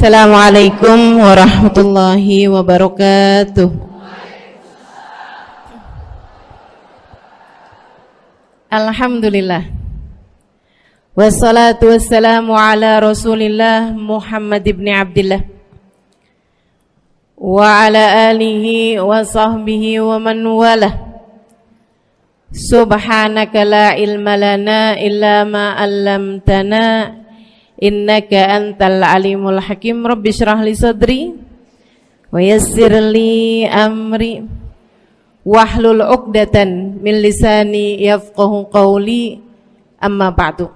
Assalamualaikum warahmatullahi wabarakatuh. Alhamdulillah. Wassalatu wassalamu ala Rasulillah Muhammad ibn Abdillah wa ala alihi wa sahbihi wa man walah. Subhanaka la ilma lana illa ma 'allamtana innaka antal alimul hakim. Rabbi shrah li sadri wa yassir li amri wahlul 'uqdatan min lisani yafqahu qawli. Amma ba'du.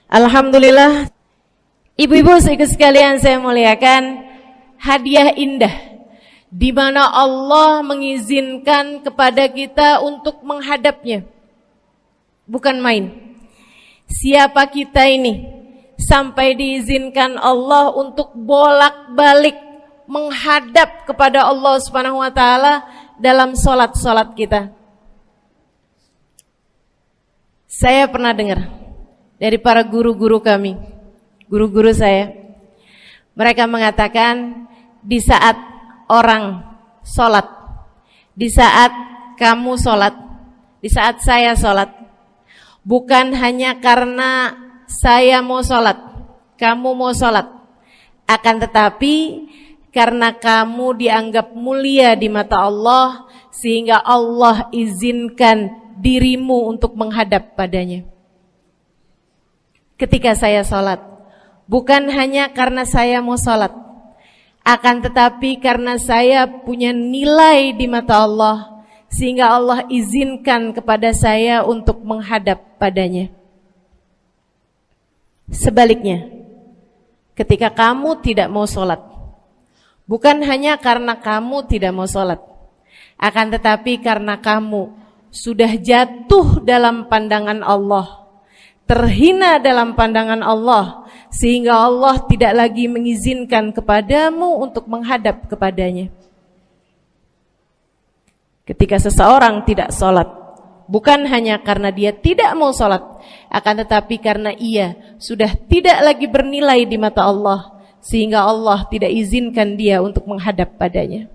Alhamdulillah, ibu-ibu sekalian saya muliakan, hadiah indah di mana Allah mengizinkan kepada kita untuk menghadapnya. Bukan main. Siapa kita ini sampai diizinkan Allah untuk bolak-balik menghadap kepada Allah Subhanahu wa taala dalam salat-salat kita? Saya pernah dengar dari para guru-guru kami, guru-guru saya. Mereka mengatakan di saat orang salat, di saat kamu salat, di saat saya salat, bukan hanya karena saya mau sholat, kamu mau sholat, akan tetapi karena kamu dianggap mulia di mata Allah, sehingga Allah izinkan dirimu untuk menghadap padanya. Ketika saya sholat, bukan hanya karena saya mau sholat, akan tetapi karena saya punya nilai di mata Allah, sehingga Allah izinkan kepada saya untuk menghadap padanya. Sebaliknya, ketika kamu tidak mau sholat, bukan hanya karena kamu tidak mau sholat, akan tetapi karena kamu sudah jatuh dalam pandangan Allah, terhina dalam pandangan Allah, sehingga Allah tidak lagi mengizinkan kepadamu untuk menghadap kepadanya. Ketika seseorang tidak sholat, bukan hanya karena dia tidak mau sholat, akan tetapi karena ia sudah tidak lagi bernilai di mata Allah, sehingga Allah tidak izinkan dia untuk menghadap padanya.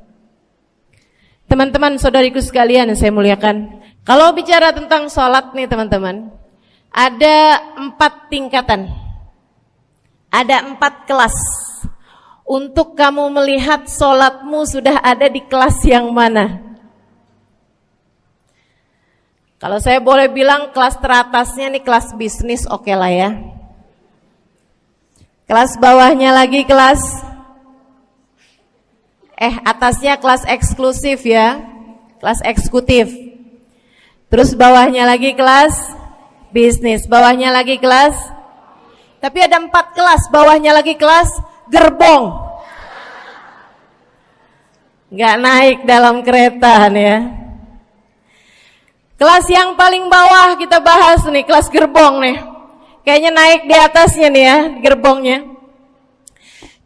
Teman-teman, saudariku sekalian yang saya muliakan, kalau bicara tentang sholat nih teman-teman, ada 4 tingkatan, ada 4 kelas. Untuk kamu melihat sholatmu sudah ada di kelas yang mana? Kalau saya boleh bilang kelas teratasnya nih kelas bisnis, oke lah ya. Kelas bawahnya lagi kelas atasnya kelas eksklusif ya, kelas eksekutif. Terus bawahnya lagi kelas bisnis, bawahnya lagi kelas. Tapi ada 4 kelas, bawahnya lagi kelas gerbong. Nggak naik dalam kereta nih ya. Kelas yang paling bawah kita bahas nih, kelas gerbong nih. Kayaknya naik di atasnya nih ya, gerbongnya.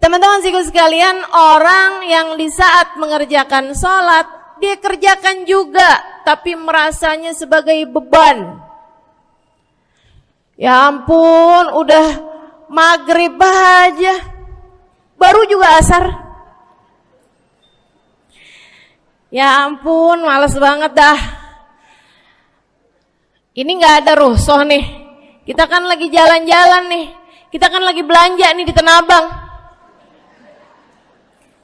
Teman-teman sekalian, orang yang di saat mengerjakan sholat, dia kerjakan juga, tapi merasanya sebagai beban. Ya ampun, udah maghrib aja, baru juga asar. Ya ampun, males banget dah. Ini gak ada rusuh nih, kita kan lagi jalan-jalan nih, kita kan lagi belanja nih di Tanah Abang.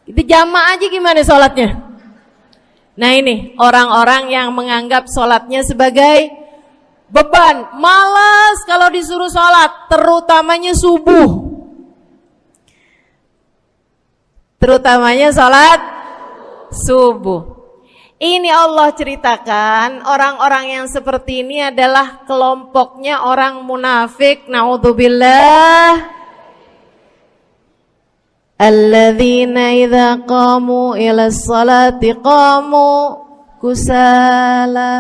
Itu jamaah aja gimana sholatnya? Nah ini orang-orang yang menganggap sholatnya sebagai beban, malas kalau disuruh sholat, terutamanya subuh. Terutamanya sholat subuh. Ini Allah ceritakan orang-orang yang seperti ini adalah kelompoknya orang munafik, naudzubillah. Alladzina idza qamu ila sholati qamu kusala.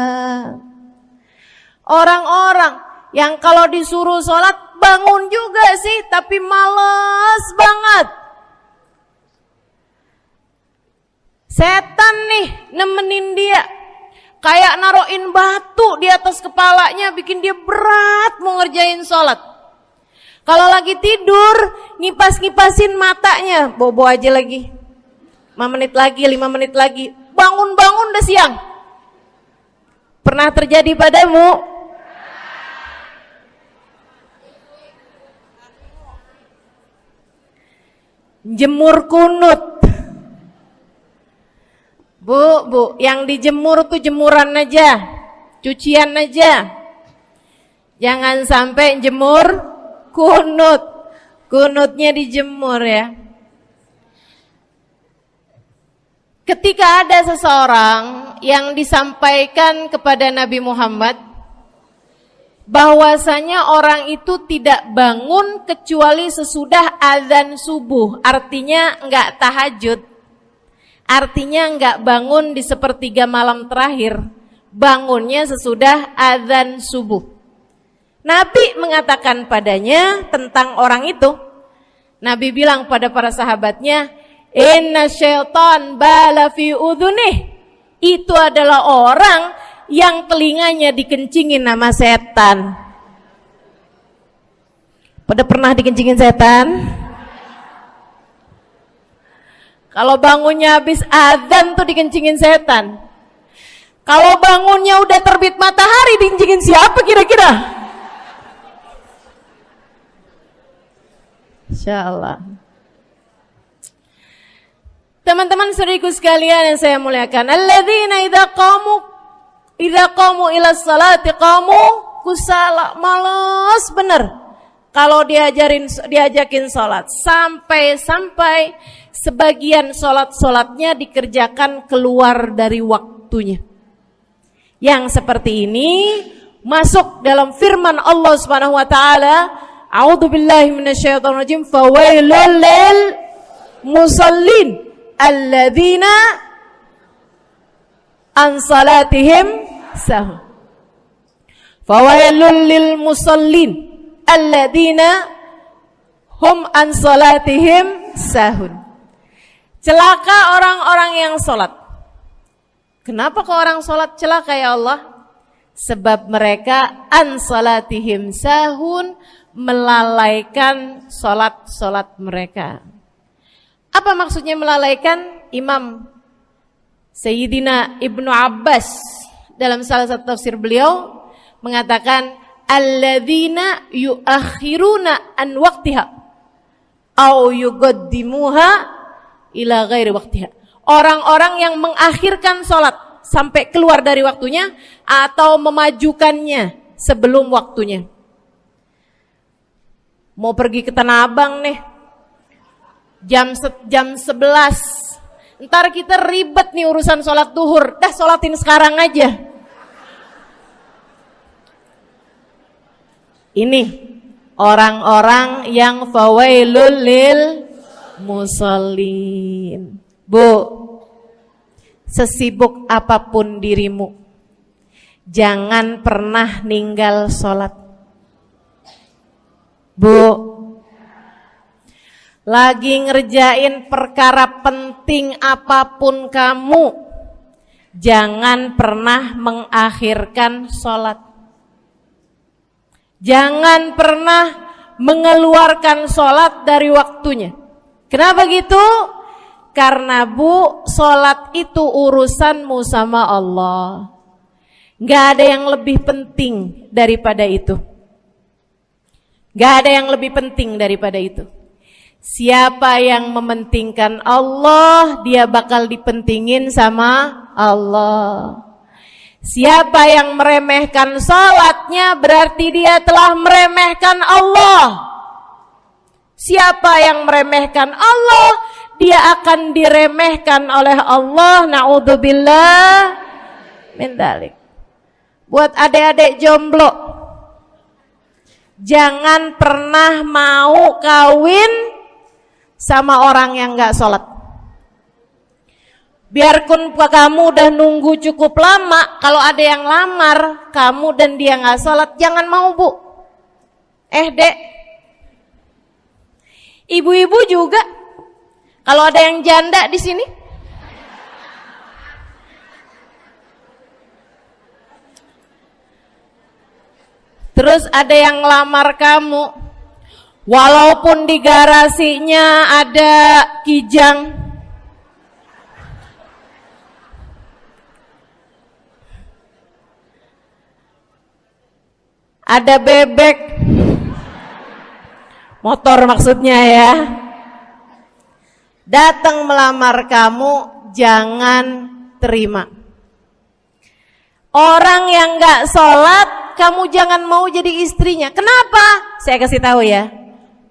Orang-orang yang kalau disuruh sholat bangun juga sih, tapi malas banget. Setan nih nemenin dia, kayak naroin batu di atas kepalanya, bikin dia berat mau ngerjain sholat. Kalau lagi tidur, ngipas-ngipasin matanya, bobo aja lagi. 5 menit lagi, 5 menit lagi. Bangun-bangun udah siang. Pernah terjadi padamu? Jemur kunut. Bu, yang dijemur tuh jemuran aja, cucian aja. Jangan sampai jemur kunut. Kunutnya dijemur ya. Ketika ada seseorang yang disampaikan kepada Nabi Muhammad bahwasanya orang itu tidak bangun kecuali sesudah azan subuh, artinya enggak tahajud, artinya enggak bangun di sepertiga malam terakhir, bangunnya sesudah azan subuh. Nabi mengatakan padanya tentang orang itu, Nabi bilang pada para sahabatnya, inna syaitan bala fi udhunih. Itu adalah orang yang telinganya dikencingin sama setan. Pada pernah dikencingin setan? Kalau bangunnya habis azan tuh dikencingin setan. Kalau bangunnya udah terbit matahari dikencingin siapa kira-kira? Insyaallah. Teman-teman saudariku sekalian yang saya muliakan, alladzina idza qamu ila salati qamu kusala, malas bener kalau diajakin salat, sampai sebagian salatnya dikerjakan keluar dari waktunya. Yang seperti ini masuk dalam firman Allah Subhanahu wa taala, a'udzubillahi minasyaitonir rajim, fawailul lil musallin alladzina an salatihim sahun. Fawailul lil musallin alladzina hum an salatihim sahun. Celaka orang-orang yang salat. Kenapa kok orang salat celaka ya Allah? Sebab mereka an salatihim sahun, melalaikan salat mereka. Apa maksudnya melalaikan? Imam Sayyidina Ibnu Abbas dalam salah satu tafsir beliau mengatakan alladzina yuakhiruna an waqtiha au yuqaddimuha ila ghairi waqtiha. Orang-orang yang mengakhirkan salat sampai keluar dari waktunya atau memajukannya sebelum waktunya. Mau pergi ke Tanah Abang nih, jam 11. Ntar kita ribet nih urusan sholat duhur. Dah sholatin sekarang aja. Ini orang-orang yang fawailul lil musallin. Bu, sesibuk apapun dirimu, jangan pernah ninggal sholat. Bu, lagi ngerjain perkara penting apapun kamu, jangan pernah mengakhirkan sholat. Jangan pernah mengeluarkan sholat dari waktunya. Kenapa gitu? Karena bu, sholat itu urusanmu sama Allah. Gak ada yang lebih penting daripada itu. Gak ada yang lebih penting daripada itu. Siapa yang mementingkan Allah, dia bakal dipentingin sama Allah. Siapa yang meremehkan salatnya, berarti dia telah meremehkan Allah. Siapa yang meremehkan Allah, dia akan diremehkan oleh Allah. Na'udzubillah min dzalik. Buat adik-adik jomblo, jangan pernah mau kawin sama orang yang gak sholat. Biarpun kamu udah nunggu cukup lama, kalau ada yang lamar kamu dan dia gak sholat, jangan mau bu. Dek, ibu-ibu juga, kalau ada yang janda di sini, terus ada yang lamar kamu, Walaupun di garasinya ada kijang, ada bebek, motor maksudnya ya, datang melamar kamu, jangan terima. Orang yang gak sholat, kamu jangan mau jadi istrinya. Kenapa? Saya kasih tahu ya,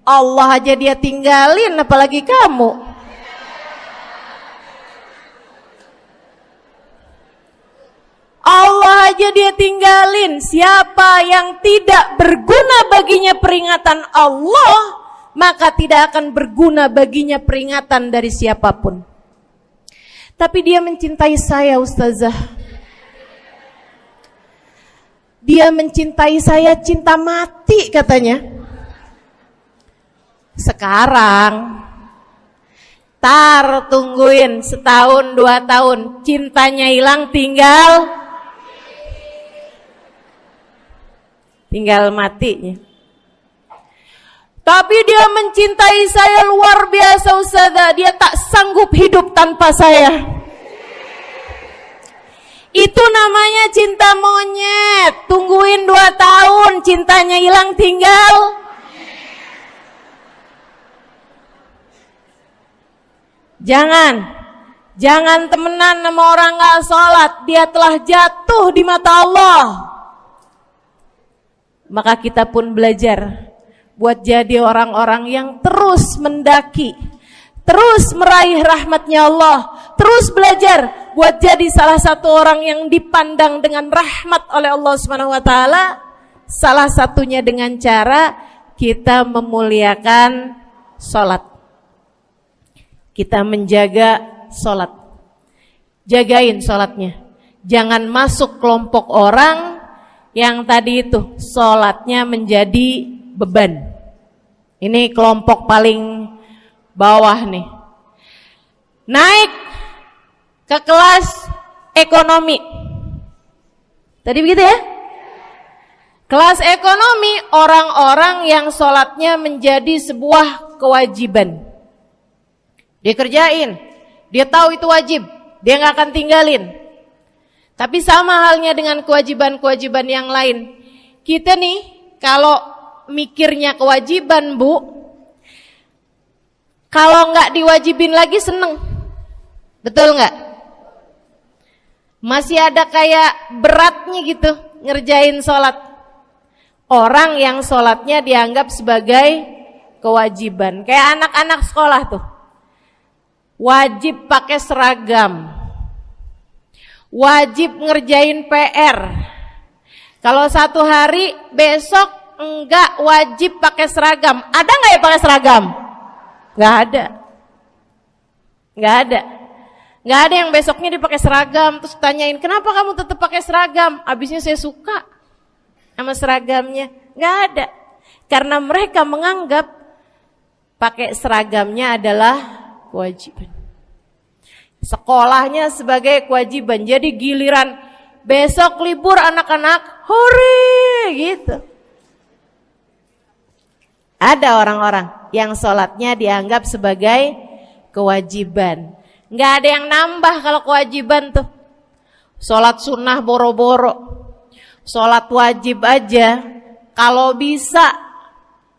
Allah aja dia tinggalin, apalagi kamu. Allah aja dia tinggalin. Siapa yang tidak berguna baginya peringatan Allah, maka tidak akan berguna baginya peringatan dari siapapun. Tapi dia mencintai saya, Ustazah. Dia mencintai saya cinta mati katanya. Sekarang tungguin setahun 2 tahun, cintanya hilang, tinggal matinya. Tapi dia mencintai saya luar biasa, Ustazah. Dia tak sanggup hidup tanpa saya. Itu namanya cinta monyet. Tungguin 2 tahun, cintanya hilang, tinggal. Jangan temenan sama orang gak sholat. Dia telah jatuh di mata Allah. Maka kita pun belajar buat jadi orang-orang yang terus mendaki, terus meraih rahmatnya Allah, terus belajar buat jadi salah satu orang yang dipandang dengan rahmat oleh Allah Subhanahu wa taala. Salah satunya dengan cara kita memuliakan sholat, kita menjaga sholat. Jagain sholatnya, jangan masuk kelompok orang yang tadi itu sholatnya menjadi beban. Ini kelompok paling bawah nih. Naik ke kelas ekonomi. Tadi begitu ya? Kelas ekonomi, orang-orang yang sholatnya menjadi sebuah kewajiban. Dia kerjain, dia tahu itu wajib, dia gak akan tinggalin. Tapi sama halnya dengan kewajiban-kewajiban yang lain. Kita nih kalau mikirnya kewajiban, Bu, kalau nggak diwajibin lagi seneng. Betul nggak? Masih ada kayak beratnya gitu ngerjain sholat. Orang yang sholatnya dianggap sebagai kewajiban. Kayak anak-anak sekolah tuh, wajib pakai seragam, wajib ngerjain PR. Kalau satu hari, besok enggak wajib pakai seragam. Ada enggak ya pakai seragam? Enggak ada. Enggak ada. Enggak ada yang besoknya dia pakai seragam terus tanyain, "Kenapa kamu tetap pakai seragam?" Abisnya saya suka sama seragamnya. Enggak ada. Karena mereka menganggap pakai seragamnya adalah kewajiban. Sekolahnya sebagai kewajiban. Jadi giliran besok libur anak-anak, hore gitu. Ada orang-orang yang sholatnya dianggap sebagai kewajiban. Nggak ada yang nambah kalau kewajiban tuh. Sholat sunnah boro-boro. Sholat wajib aja kalau bisa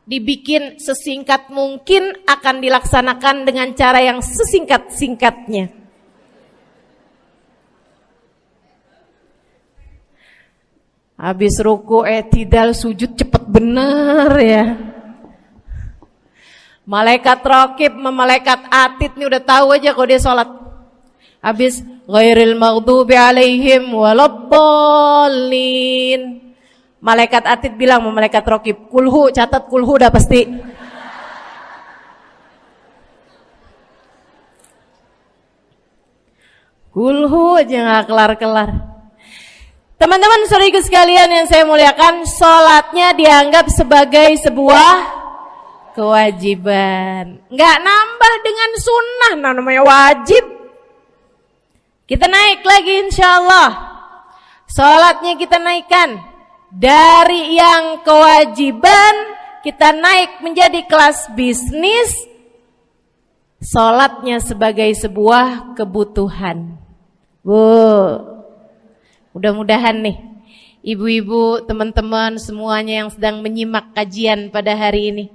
dibikin sesingkat mungkin akan dilaksanakan dengan cara yang sesingkat-singkatnya. Habis ruku i'tidal sujud cepet bener ya. Malaikat raqib sama malaikat atid nih udah tahu aja kalau dia sholat. Habis ghairil maghdubi alaihim waladdallin. Malaikat atid bilang sama malaikat raqib, kulhu, catat kulhu udah pasti. Kulhu aja gak kelar-kelar. Teman-teman saudariku sekalian yang saya muliakan, sholatnya dianggap sebagai sebuah kewajiban. Nggak nambah dengan sunnah, namanya wajib. Kita naik lagi insya Allah. Sholatnya kita naikkan dari yang kewajiban kita naik menjadi kelas bisnis, sholatnya sebagai sebuah kebutuhan. Bu, mudah-mudahan nih ibu-ibu, teman-teman semuanya yang sedang menyimak kajian pada hari ini,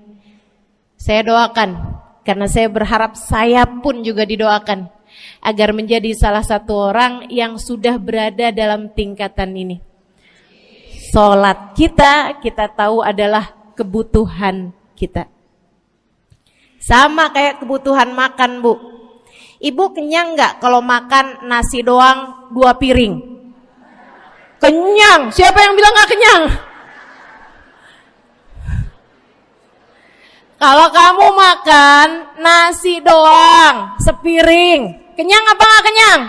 saya doakan, karena saya berharap saya pun juga didoakan, agar menjadi salah satu orang yang sudah berada dalam tingkatan ini. Sholat kita tahu adalah kebutuhan kita. Sama kayak kebutuhan makan, Bu. Ibu kenyang nggak kalau makan nasi doang 2 piring? Kenyang. Siapa yang bilang nggak kenyang? Kalau kamu makan nasi doang sepiring, kenyang apa nggak kenyang?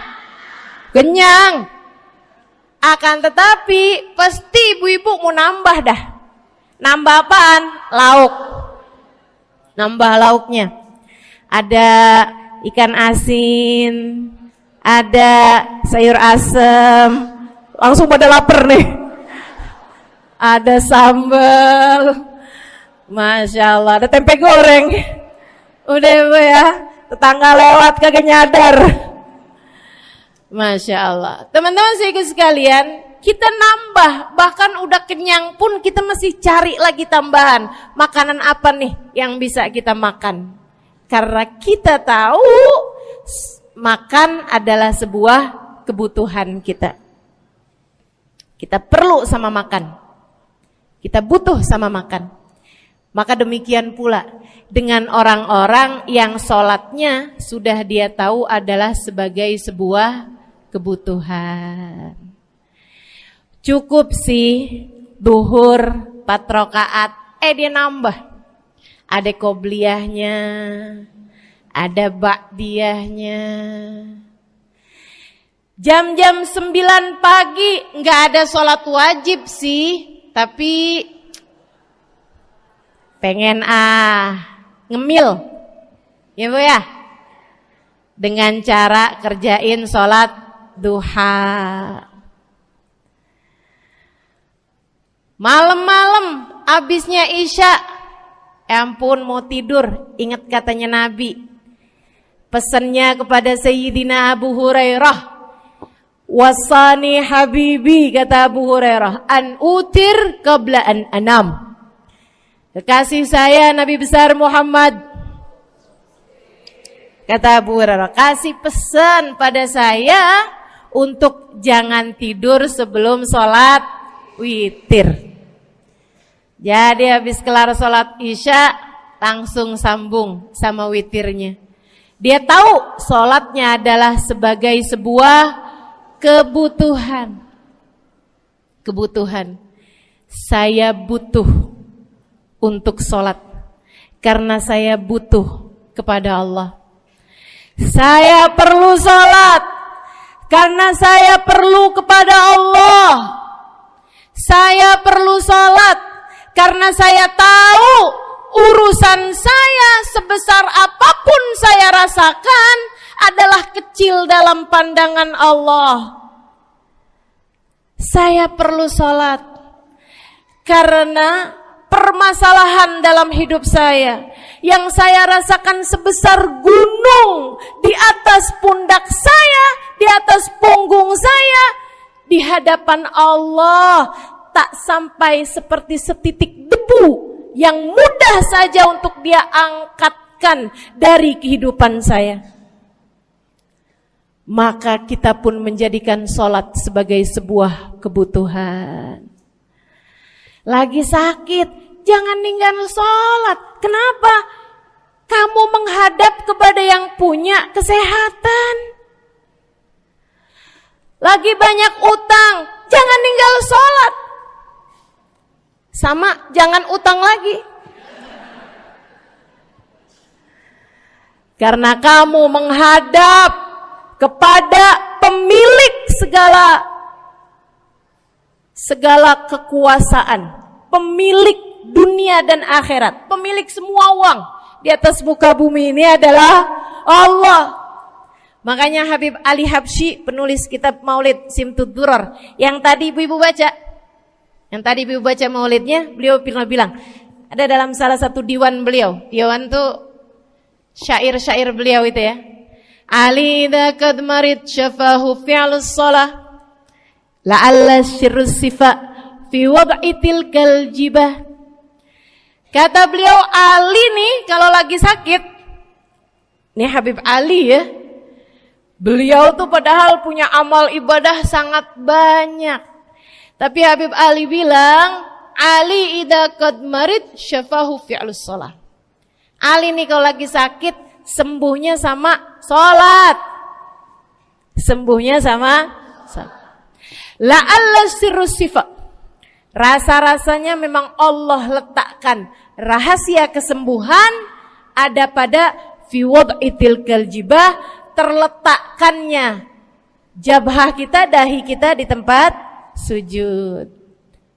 Kenyang. Akan tetapi pasti ibu-ibu mau nambah dah. Nambah apaan? Lauk. Nambah lauknya. Ada ikan asin, ada sayur asem. Langsung pada lapar nih. Ada sambal. Masya Allah, ada tempe goreng. Udah ibu ya, tetangga lewat kagak nyadar. Masya Allah. Teman-teman sekalian sekalian, kita nambah, bahkan udah kenyang pun kita masih cari lagi tambahan. Makanan apa nih yang bisa kita makan? Karena kita tahu makan adalah sebuah kebutuhan kita. Kita perlu sama makan. Kita butuh sama makan. Maka demikian pula dengan orang-orang yang sholatnya sudah dia tahu adalah sebagai sebuah kebutuhan. Cukup sih duhur 4 rakaat, dia nambah. Ada qobliyahnya, ada ba'diyahnya. Jam-jam 9 pagi nggak ada sholat wajib sih, tapi pengen ngemil, ya Bu ya, dengan cara kerjain sholat duha. Malam-malam abisnya isya, ampun mau tidur, ingat katanya Nabi, pesannya kepada Sayyidina Abu Hurairah, wasani habibi, kata Abu Hurairah, an utir qabla an anam. Kekasih saya Nabi besar Muhammad, kata Abu Hurairah, kasih pesan pada saya untuk jangan tidur sebelum sholat witir. Jadi habis kelar sholat isya langsung sambung sama witirnya. Dia tahu sholatnya adalah sebagai sebuah kebutuhan. Kebutuhan. Saya butuh untuk sholat karena saya butuh kepada Allah. Saya perlu sholat karena saya perlu kepada Allah. Saya perlu sholat karena saya tahu urusan saya sebesar apapun saya rasakan adalah kecil dalam pandangan Allah. Saya perlu sholat karena permasalahan dalam hidup saya yang saya rasakan sebesar gunung di atas pundak saya, di atas punggung saya, di hadapan Allah tak sampai seperti setitik debu yang mudah saja untuk dia angkatkan dari kehidupan saya. Maka kita pun menjadikan sholat sebagai sebuah kebutuhan. Lagi sakit, jangan ninggal sholat. Kenapa? Kamu menghadap kepada yang punya kesehatan. Lagi banyak utang, jangan ninggal sholat. Sama, jangan utang lagi. Karena kamu menghadap kepada pemilik segala kekuasaan, pemilik dunia dan akhirat, pemilik semua uang di atas muka bumi ini adalah Allah. Makanya Habib Ali Habsyi, penulis kitab Maulid Simtud Durar, yang tadi ibu-ibu baca maulidnya, beliau pernah bilang, Ada dalam salah satu diwan beliau. Diwan tuh syair-syair beliau itu ya. Ali idza qad marid syafahu fi'lus shalah la'alla syirrus sifa fi wad'i tilkal jibah. Kata beliau, Ali nih kalau lagi sakit, nih Habib Ali ya, beliau tuh padahal punya amal ibadah sangat banyak. Tapi Habib Ali bilang, Ali idza qad marid syafahu fi'lus shalah. Ali nih kalau lagi sakit, sembuhnya sama sholat. Sembuhnya sama sholat. La'alla sirrus sifa. Rasa-rasanya memang Allah letakkan rahasia kesembuhan ada pada fi wad'i tilkal jibah, terletakkannya jabhah kita, dahi kita di tempat sujud.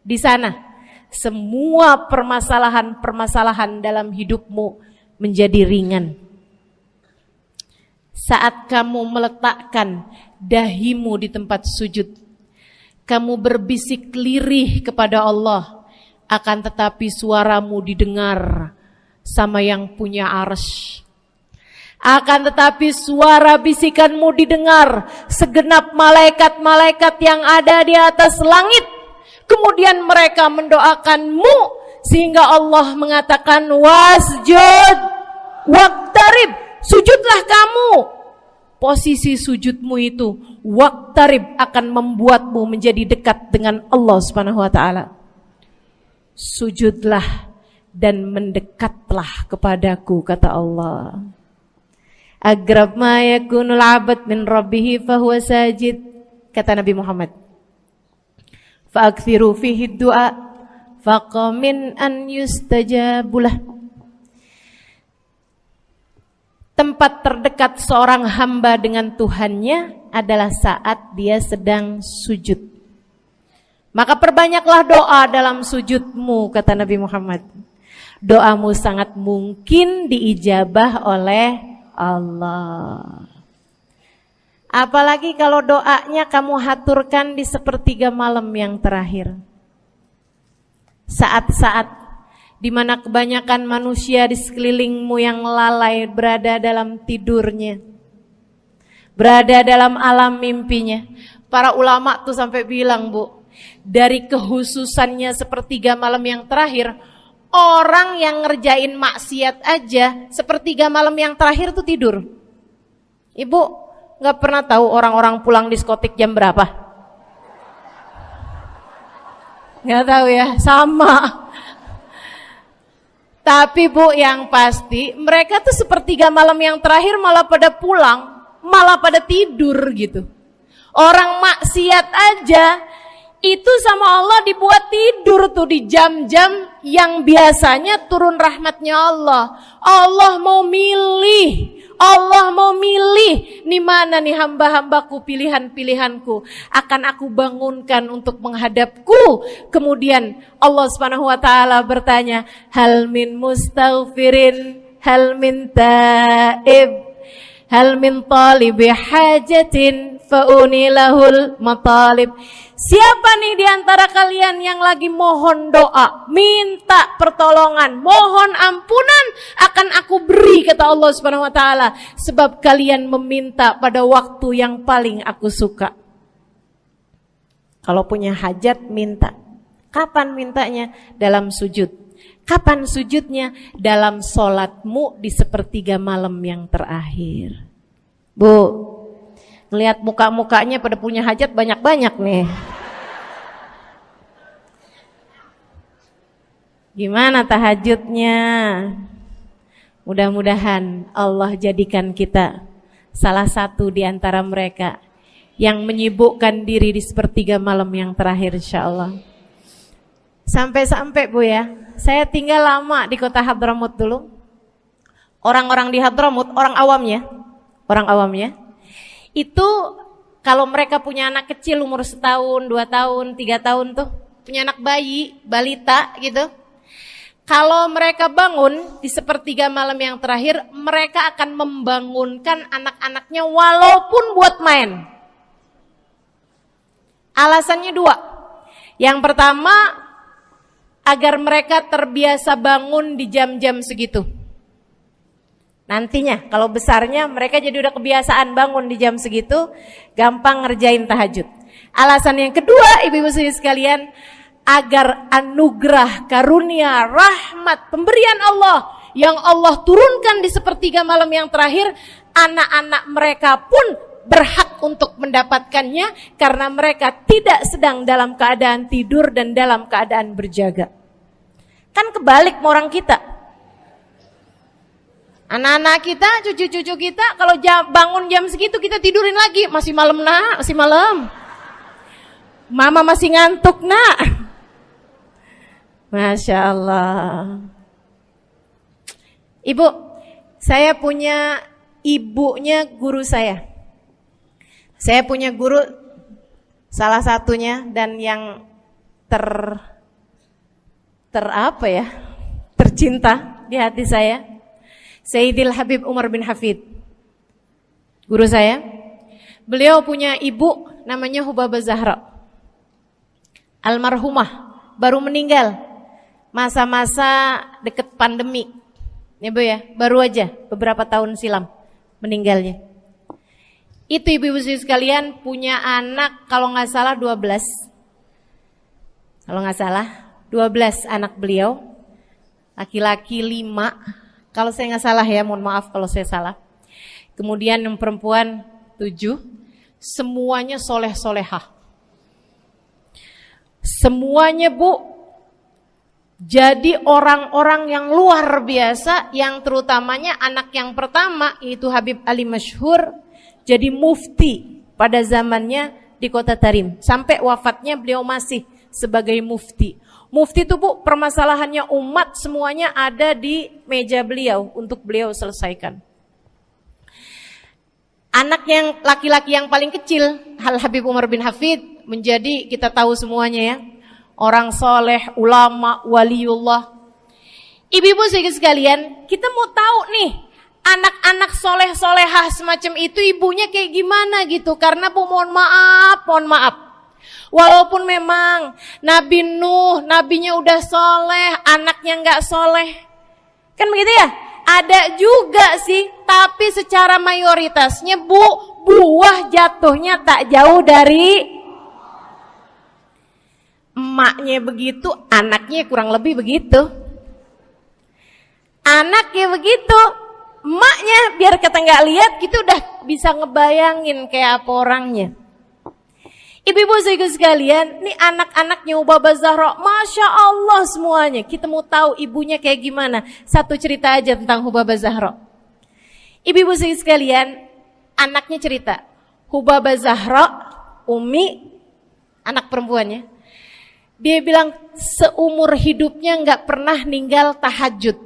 Di sana semua permasalahan-permasalahan dalam hidupmu menjadi ringan. Saat kamu meletakkan dahimu di tempat sujud, kamu berbisik lirih kepada Allah, akan tetapi suaramu didengar sama yang punya arsy. Akan tetapi suara bisikanmu didengar segenap malaikat-malaikat yang ada di atas langit. Kemudian mereka mendoakanmu sehingga Allah mengatakan wasjud waqtarib, sujudlah kamu. Posisi sujudmu itu waqtarib akan membuatmu menjadi dekat dengan Allah Subhanahu wa taala. Sujudlah dan mendekatlah kepadaku, kata Allah. Agrab ma yakunul 'abd min rabbih fa huwa sajid, kata Nabi Muhammad. Fa aktsiru fihi du'a faqamin an yustajabulah. Tempat terdekat seorang hamba dengan Tuhannya adalah saat dia sedang sujud. Maka perbanyaklah doa dalam sujudmu, kata Nabi Muhammad. Doamu sangat mungkin diijabah oleh Allah. Apalagi kalau doanya kamu haturkan di sepertiga malam yang terakhir. Saat-saat di mana kebanyakan manusia di sekelilingmu yang lalai berada dalam tidurnya, berada dalam alam mimpinya. Para ulama tuh sampai bilang, Bu, dari kehususannya sepertiga malam yang terakhir, orang yang ngerjain maksiat aja sepertiga malam yang terakhir tuh tidur. Ibu gak pernah tahu orang-orang pulang diskotik jam berapa? Gak tahu ya, sama. Tapi Bu, yang pasti mereka tuh sepertiga malam yang terakhir malah pada pulang, malah pada tidur gitu. Orang maksiat aja itu sama Allah dibuat tidur tuh di jam-jam yang biasanya turun rahmatnya Allah. Allah mau milih nih mana nih hamba-hambaku, pilihan-pilihanku akan aku bangunkan untuk menghadapku. Kemudian Allah Subhanahu wa taala bertanya, hal min mustaghfirin, hal min taib, hal min talibi hajatin faunilahul matalib. Siapa nih di antara kalian yang lagi mohon doa, minta pertolongan, mohon ampunan, akan aku beri, kata Allah Subhanahu wa taala, sebab kalian meminta pada waktu yang paling aku suka. Kalau punya hajat minta. Kapan mintanya? Dalam sujud. Kapan sujudnya? Dalam sholatmu di sepertiga malam yang terakhir. Bu, ngelihat muka-mukanya pada punya hajat banyak-banyak nih. Gimana tahajudnya? Mudah-mudahan Allah jadikan kita salah satu di antara mereka yang menyibukkan diri di sepertiga malam yang terakhir, insyaallah. Sampai-sampai Bu ya, saya tinggal lama di kota Hadramut dulu. Orang-orang di Hadramut, orang awamnya, itu kalau mereka punya anak kecil umur 1 tahun, 2 tahun, 3 tahun tuh, punya anak bayi, balita gitu. Kalau mereka bangun di sepertiga malam yang terakhir, mereka akan membangunkan anak-anaknya walaupun buat main. Alasannya 2. Yang pertama, agar mereka terbiasa bangun di jam-jam segitu. Nantinya kalau besarnya mereka jadi udah kebiasaan bangun di jam segitu, gampang ngerjain tahajud. Alasan yang kedua, ibu-ibu sekalian, agar anugerah, karunia, rahmat, pemberian Allah yang Allah turunkan di sepertiga malam yang terakhir, anak-anak mereka pun berhak untuk mendapatkannya karena mereka tidak sedang dalam keadaan tidur dan dalam keadaan berjaga. Kan kebalik sama orang kita. Anak-anak kita, cucu-cucu kita kalau bangun jam segitu kita tidurin lagi. Masih malam nak, masih malam. Mama masih ngantuk nak. Masya Allah. Ibu, saya punya ibunya guru saya. Saya punya guru salah satunya dan yang tercinta di hati saya, Sayyidil Habib Umar bin Hafid. Guru saya. Beliau punya ibu namanya Hubabah Zahra. Almarhumah, baru meninggal masa-masa deket pandemi. Ya Bu ya, baru aja beberapa tahun silam meninggalnya. Itu ibu-ibu sekalian punya anak kalau nggak salah 12. Kalau nggak salah 12 anak beliau. Laki-laki 5. Kalau saya nggak salah ya, mohon maaf kalau saya salah. Kemudian yang perempuan 7. Semuanya soleh-solehah. Semuanya Bu, jadi orang-orang yang luar biasa, yang terutamanya anak yang pertama yaitu Habib Ali Masyhur jadi mufti pada zamannya di Kota Tarim. Sampai wafatnya beliau masih sebagai mufti. Mufti itu Bu, permasalahannya umat semuanya ada di meja beliau untuk beliau selesaikan. Anak yang laki-laki yang paling kecil, Habib Umar bin Hafid, menjadi kita tahu semuanya ya, orang soleh, ulama, waliullah. Ibu-ibu sekalian, kita mau tahu nih, anak-anak soleh-solehah semacam itu ibunya kayak gimana gitu. Karena Bu, mohon maaf. Walaupun memang Nabi Nuh, nabinya udah soleh, anaknya gak soleh. Kan begitu ya? Ada juga sih, tapi secara mayoritasnya Bu, buah jatuhnya tak jauh dari emaknya begitu, anaknya kurang lebih begitu. Anaknya begitu, emaknya biar kita nggak lihat, kita udah bisa ngebayangin kayak apa orangnya. Ibu-ibu sekalian, nih anak-anaknya Hubabah Zahra, Masya Allah semuanya. Kita mau tahu ibunya kayak gimana. Satu cerita aja tentang Hubabah Zahra. Ibu-ibu sekalian, anaknya cerita, Hubabah Zahra, Umi, anak perempuannya, dia bilang seumur hidupnya nggak pernah ninggal tahajud.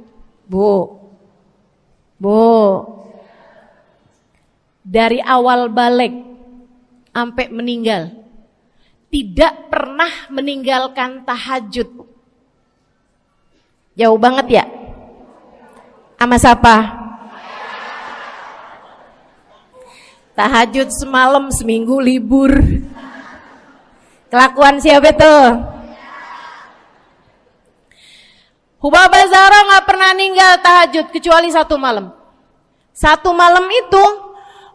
Bu, dari awal balik sampai meninggal, tidak pernah meninggalkan tahajud. Jauh banget ya? Sama siapa? Tahajud semalam, seminggu libur. Kelakuan siapa tuh? Hubabah Zahra gak pernah ninggal tahajud kecuali satu malam. Satu malam itu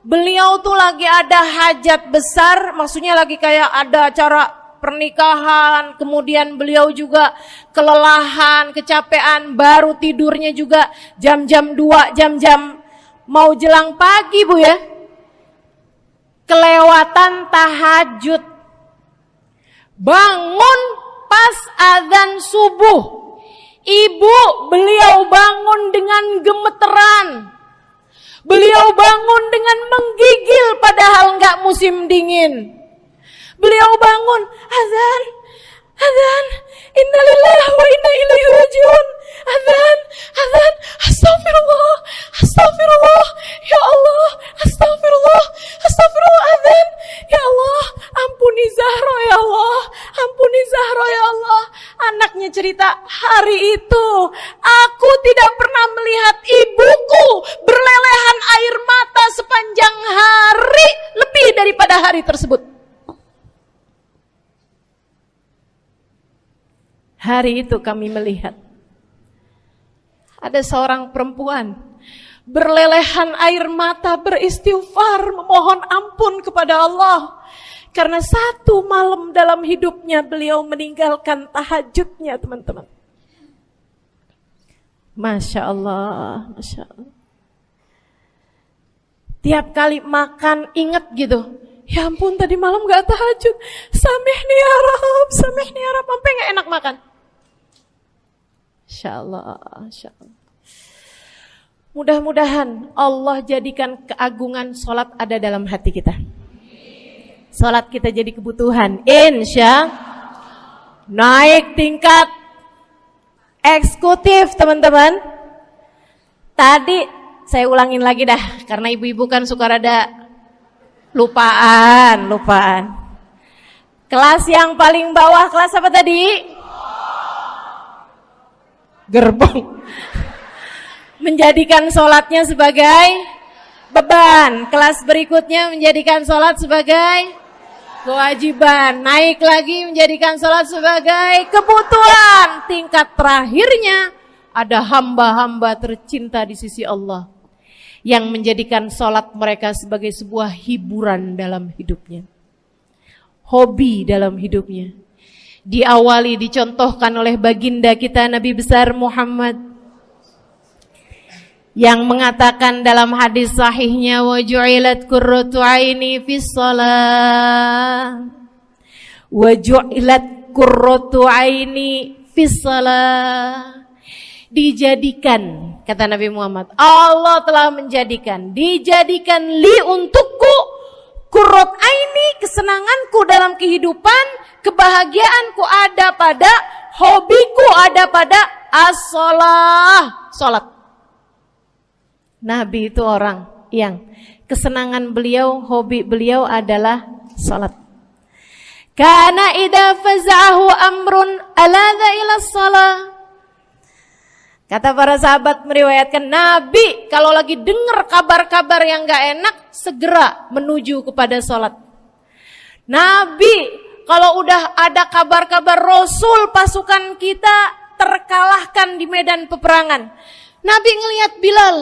beliau tuh lagi ada hajat besar, maksudnya lagi kayak ada acara pernikahan, kemudian beliau juga kelelahan, kecapean, baru tidurnya juga jam-jam 2, jam-jam mau jelang pagi Bu ya. Kelewatan tahajud. Bangun pas azan subuh. Ibu, beliau bangun dengan gemeteran. Beliau bangun dengan menggigil padahal enggak musim dingin. Beliau bangun, azan, innalillahi wa inna ilaihi rajiun. Azan, astagfirullah, ya Allah, astagfirullah, azan, ya Allah, ampuni Zahra ya Allah, ampuni Zahra ya Allah. Anaknya cerita, hari itu aku tidak pernah melihat ibuku berlelehan air mata sepanjang hari lebih daripada hari tersebut. Hari itu kami melihat ada seorang perempuan berlelehan air mata beristighfar memohon ampun kepada Allah karena satu malam dalam hidupnya beliau meninggalkan tahajudnya, teman-teman. Masya Allah, Masya Allah. Tiap kali makan ingat gitu, ya ampun tadi malam gak tahajud, samihni ya Rab, samihni ya Rab, sampai gak enak makan. Insya Allah, insya Allah. Mudah-mudahan Allah jadikan keagungan sholat ada dalam hati kita. Sholat kita jadi kebutuhan. Insya naik tingkat eksekutif, teman-teman. Tadi saya ulangin lagi dah, karena ibu-ibu kan suka rada lupaan. Kelas yang paling bawah, kelas apa tadi? Gerbong. Menjadikan sholatnya sebagai beban. Kelas berikutnya menjadikan sholat sebagai kewajiban. Naik lagi menjadikan sholat sebagai kebutuhan. Tingkat terakhirnya ada hamba-hamba tercinta di sisi Allah yang menjadikan sholat mereka sebagai sebuah hiburan dalam hidupnya, hobi dalam hidupnya. Diawali, dicontohkan oleh baginda kita Nabi besar Muhammad yang mengatakan dalam hadis sahihnya, wa ju'ilat qurratu aini fis shalah, wa ju'ilat qurratu aini fis shalah. Dijadikan, kata Nabi Muhammad, Allah telah dijadikan li untukku qurrat aini, kesenanganku dalam kehidupan, kebahagiaanku ada pada, hobiku ada pada as-shalah, salat. Nabi itu orang yang kesenangan beliau, hobi beliau adalah salat. Kana idza faza'ahu amrun aladha ila shalah. Kata para sahabat meriwayatkan, Nabi kalau lagi dengar kabar-kabar yang gak enak, segera menuju kepada sholat. Nabi kalau udah ada kabar-kabar Rasul pasukan kita terkalahkan di medan peperangan, Nabi ngelihat Bilal.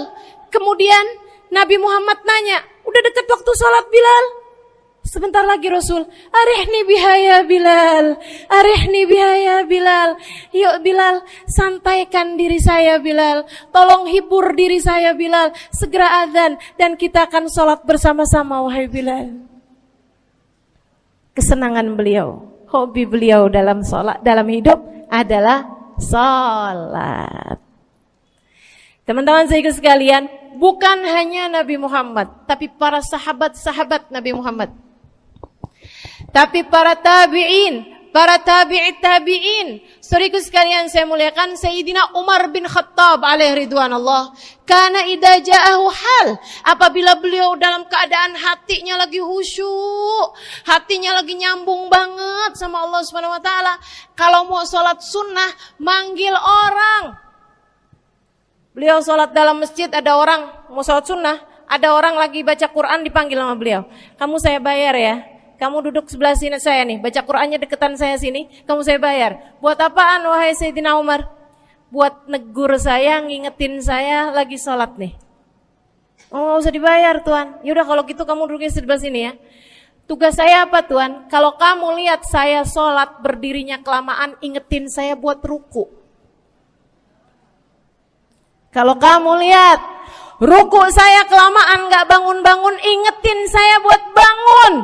Kemudian Nabi Muhammad nanya, udah dekat waktu sholat Bilal? Sebentar lagi Rasul, arihni bihaya Bilal, arihni bihaya Bilal. Yuk Bilal, sampaikan diri saya Bilal, tolong hibur diri saya Bilal. Segera azan dan kita akan sholat bersama-sama wahai Bilal. Kesenangan beliau, hobi beliau dalam sholat, dalam hidup adalah sholat. Teman-teman saya sekalian, bukan hanya Nabi Muhammad, tapi para sahabat-sahabat Nabi Muhammad, tapi para tabi'in, para tabi'it tabi'in. Saudaraku sekalian saya muliakan, Sayyidina Umar bin Khattab alaihi ridwanullah, kana idza ja'ahu hal, apabila beliau dalam keadaan hatinya lagi khusyuk, hatinya lagi nyambung banget sama Allah Subhanahu wa taala, kalau mau salat sunnah manggil orang. Beliau sholat dalam masjid, ada orang mau sholat sunnah, ada orang lagi baca Quran dipanggil sama beliau. Kamu saya bayar ya, kamu duduk sebelah sini saya nih, baca Qurannya deketan saya sini, kamu saya bayar. Buat apaan wahai Sayyidina Umar? Buat negur saya, ngingetin saya lagi sholat nih. Oh gak usah dibayar Tuan. Yaudah kalau gitu kamu duduknya sebelah sini ya. Tugas saya apa Tuan? Kalau kamu lihat saya sholat berdirinya kelamaan, ingetin saya buat ruku. Kalau kamu lihat ruku saya kelamaan gak bangun-bangun, ingetin saya buat bangun.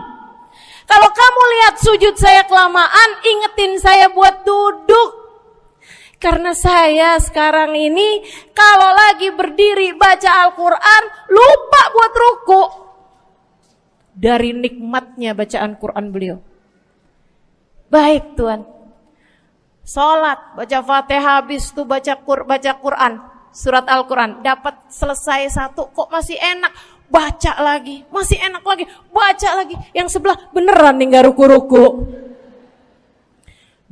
Kalau kamu lihat sujud saya kelamaan, ingetin saya buat duduk. Karena saya sekarang ini kalau lagi berdiri baca Al-Quran, lupa buat ruku. Dari nikmatnya bacaan Quran beliau. Baik Tuhan, sholat, baca Fatihah, habis itu baca Quran. Surat Al-Quran, dapat selesai satu, kok masih enak, baca lagi, masih enak lagi, baca lagi. Yang sebelah beneran nih gak ruku-ruku.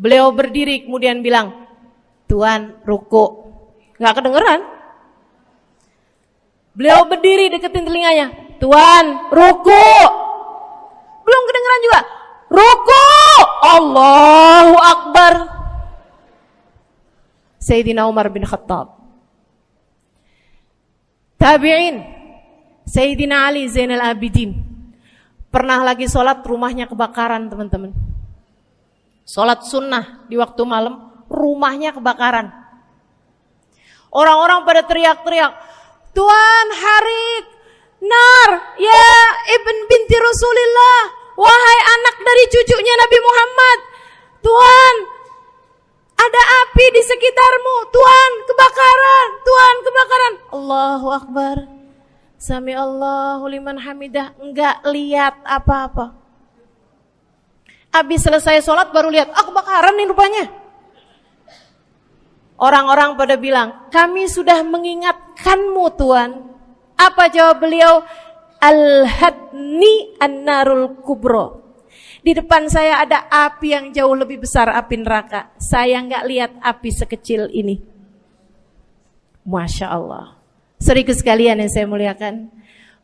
Beliau berdiri kemudian bilang, Tuan ruku, gak kedengeran. Beliau berdiri deketin telinganya, Tuan ruku, belum kedengeran juga. Ruku, Allahu Akbar. Sayyidina Umar bin Khattab. Tabi'in, Sayyidina Ali Zainal Abidin. Pernah lagi sholat, rumahnya kebakaran, teman-teman. Sholat sunnah di waktu malam, rumahnya kebakaran. Orang-orang pada teriak-teriak, Tuan Harik, nar, ya ibn binti Rasulillah, wahai anak dari cucunya Nabi Muhammad. Tuan, ada api di sekitarmu. Tuan, kebakaran. Tuan, kebakaran. Allahu Akbar. Sami Allahu liman hamidah. Enggak lihat apa-apa. Habis selesai sholat baru lihat, kebakaran nih rupanya. Orang-orang pada bilang, kami sudah mengingatkanmu Tuan. Apa jawab beliau? Al-hadni an-narul kubro. Di depan saya ada api yang jauh lebih besar, api neraka. Saya nggak lihat api sekecil ini. Masya Allah. Saudaraku sekalian yang saya muliakan,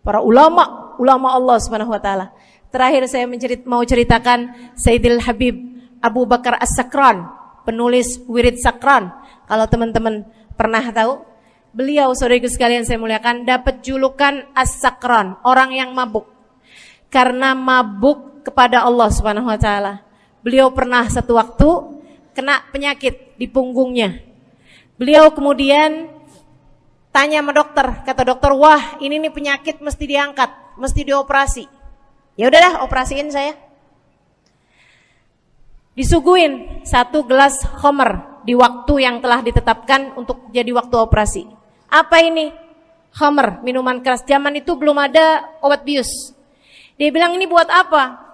para ulama Allah Subhanahu Wa Taala. Terakhir saya mau ceritakan Sayyidil Habib Abu Bakar As-Sakran, penulis Wirid Sakran. Kalau teman-teman pernah tahu, beliau saudaraku sekalian saya muliakan dapat julukan As-Sakran, orang yang mabuk. Karena mabuk kepada Allah Subhanahu Wa Taala. Beliau pernah satu waktu kena penyakit di punggungnya. Beliau kemudian tanya sama dokter, kata dokter, wah ini nih penyakit mesti diangkat, mesti dioperasi. Ya udahlah, operasiin saya. Disuguhin 1 gelas khamr di waktu yang telah ditetapkan untuk jadi waktu operasi. Apa ini? Khamr, minuman keras. Zaman itu belum ada obat bius. Dia bilang, ini buat apa?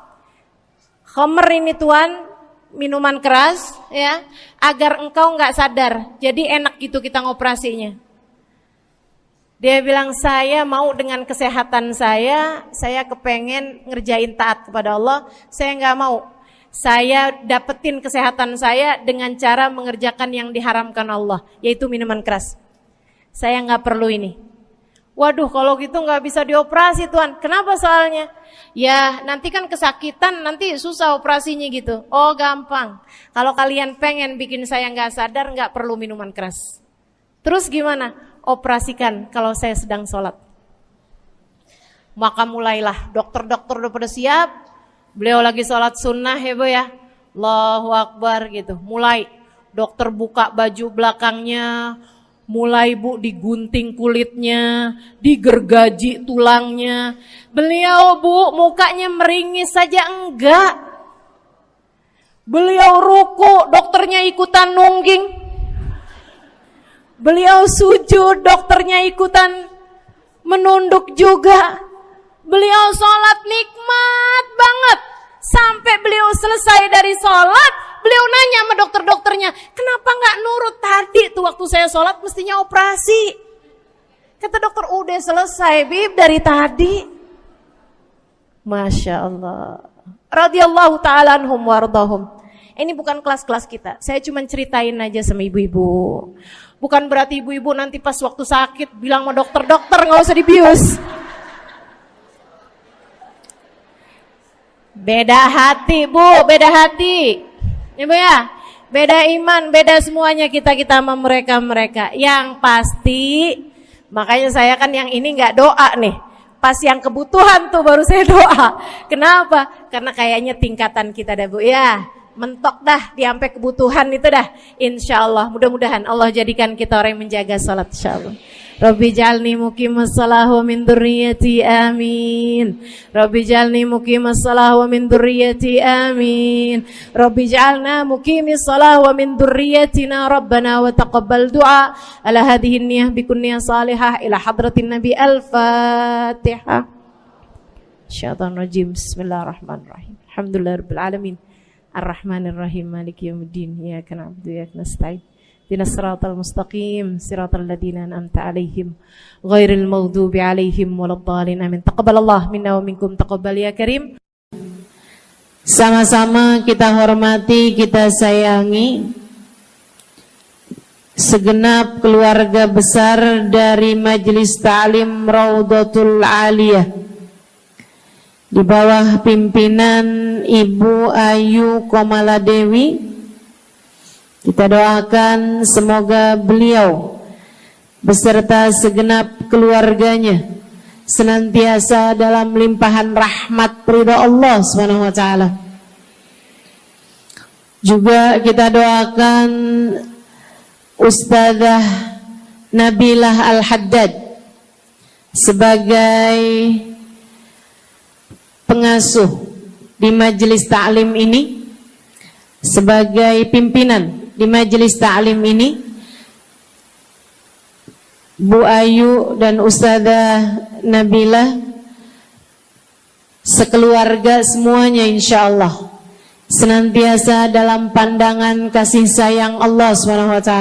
Khamr ini Tuan, minuman keras ya, agar engkau enggak sadar. Jadi enak gitu kita ngoperasinya. Dia bilang, saya mau dengan kesehatan saya kepengen ngerjain taat kepada Allah, saya enggak mau. Saya dapetin kesehatan saya dengan cara mengerjakan yang diharamkan Allah, yaitu minuman keras. Saya enggak perlu ini. Waduh, kalau gitu enggak bisa dioperasi Tuan. Kenapa soalnya? Ya nanti kan kesakitan, nanti susah operasinya gitu. Oh gampang. Kalau kalian pengen bikin saya enggak sadar, enggak perlu minuman keras. Terus gimana? Operasikan kalau saya sedang sholat. Maka mulailah, dokter-dokter udah pada siap. Beliau lagi sholat sunnah ya Bu ya. Allahu Akbar gitu. Mulai dokter buka baju belakangnya. Mulai Bu digunting kulitnya, digergaji tulangnya. Beliau Bu mukanya meringis saja enggak. Beliau ruku, dokternya ikutan nungging. Beliau sujud, dokternya ikutan menunduk juga. Beliau sholat nikmat banget. Sampai beliau selesai dari sholat, beliau nanya sama dokter-dokternya, kenapa gak nurut tadi tuh waktu saya sholat mestinya operasi. Kata dokter, udah selesai Bib dari tadi. Masya Allah. Radiyallahu ta'ala anhum wardahum. Ini bukan kelas-kelas kita, saya cuma ceritain aja sama ibu-ibu. Bukan berarti ibu-ibu nanti pas waktu sakit bilang sama dokter-dokter gak usah dibius. Beda hati Bu, beda hati. Ibu ya, beda iman, beda semuanya kita sama mereka. Yang pasti, makanya saya kan yang ini gak doa nih. Pas yang kebutuhan tuh baru saya doa. Kenapa? Karena kayaknya tingkatan kita dah Bu ya. Mentok dah, sampai kebutuhan itu dah. Insyaallah, mudah-mudahan Allah jadikan kita orang yang menjaga salat insyaallah. Rabbi jalni muqimas salah wa min dzurriyyati amin. Rabbi jalni muqimas salah wa min dzurriyyati amin. Rabbi jalna muqimis salah wa min dzurriyyatina rabbana wa taqabbal du'a. Ala hadhihi niyyah bikun niyyah salihah ila hadratin nabi al-fatihah. Syaitanir rajim. Bismillahirrahmanirrahim. Alhamdulillahirabbil alamin. Ar-Rahmanir-Rahim, Maliki Yaumiddin, Iyyaka na'budu wa iyyaka nasta'in. Ihdinas siratal mustaqim, siratal ladzina an'amta 'alaihim, ghairil maghdubi 'alaihim waladdallin. Amin. Taqabbalallahu minna wa minkum, taqabbal ya karim. Sama-sama kita hormati, kita sayangi segenap keluarga besar dari Majelis Ta'lim Raudhatul Aliyah di bawah pimpinan Ibu Ayu Komaladewi Kita doakan semoga beliau beserta segenap keluarganya senantiasa dalam limpahan rahmat ridha Allah Subhanahu wa taala. Juga kita doakan Ustazah Nabilah Al-Haddad sebagai pengasuh di majelis ta'lim ini, sebagai pimpinan di majelis ta'lim ini, Bu Ayu dan Ustazah Nabilah sekeluarga semuanya insyaallah senantiasa dalam pandangan kasih sayang Allah SWT.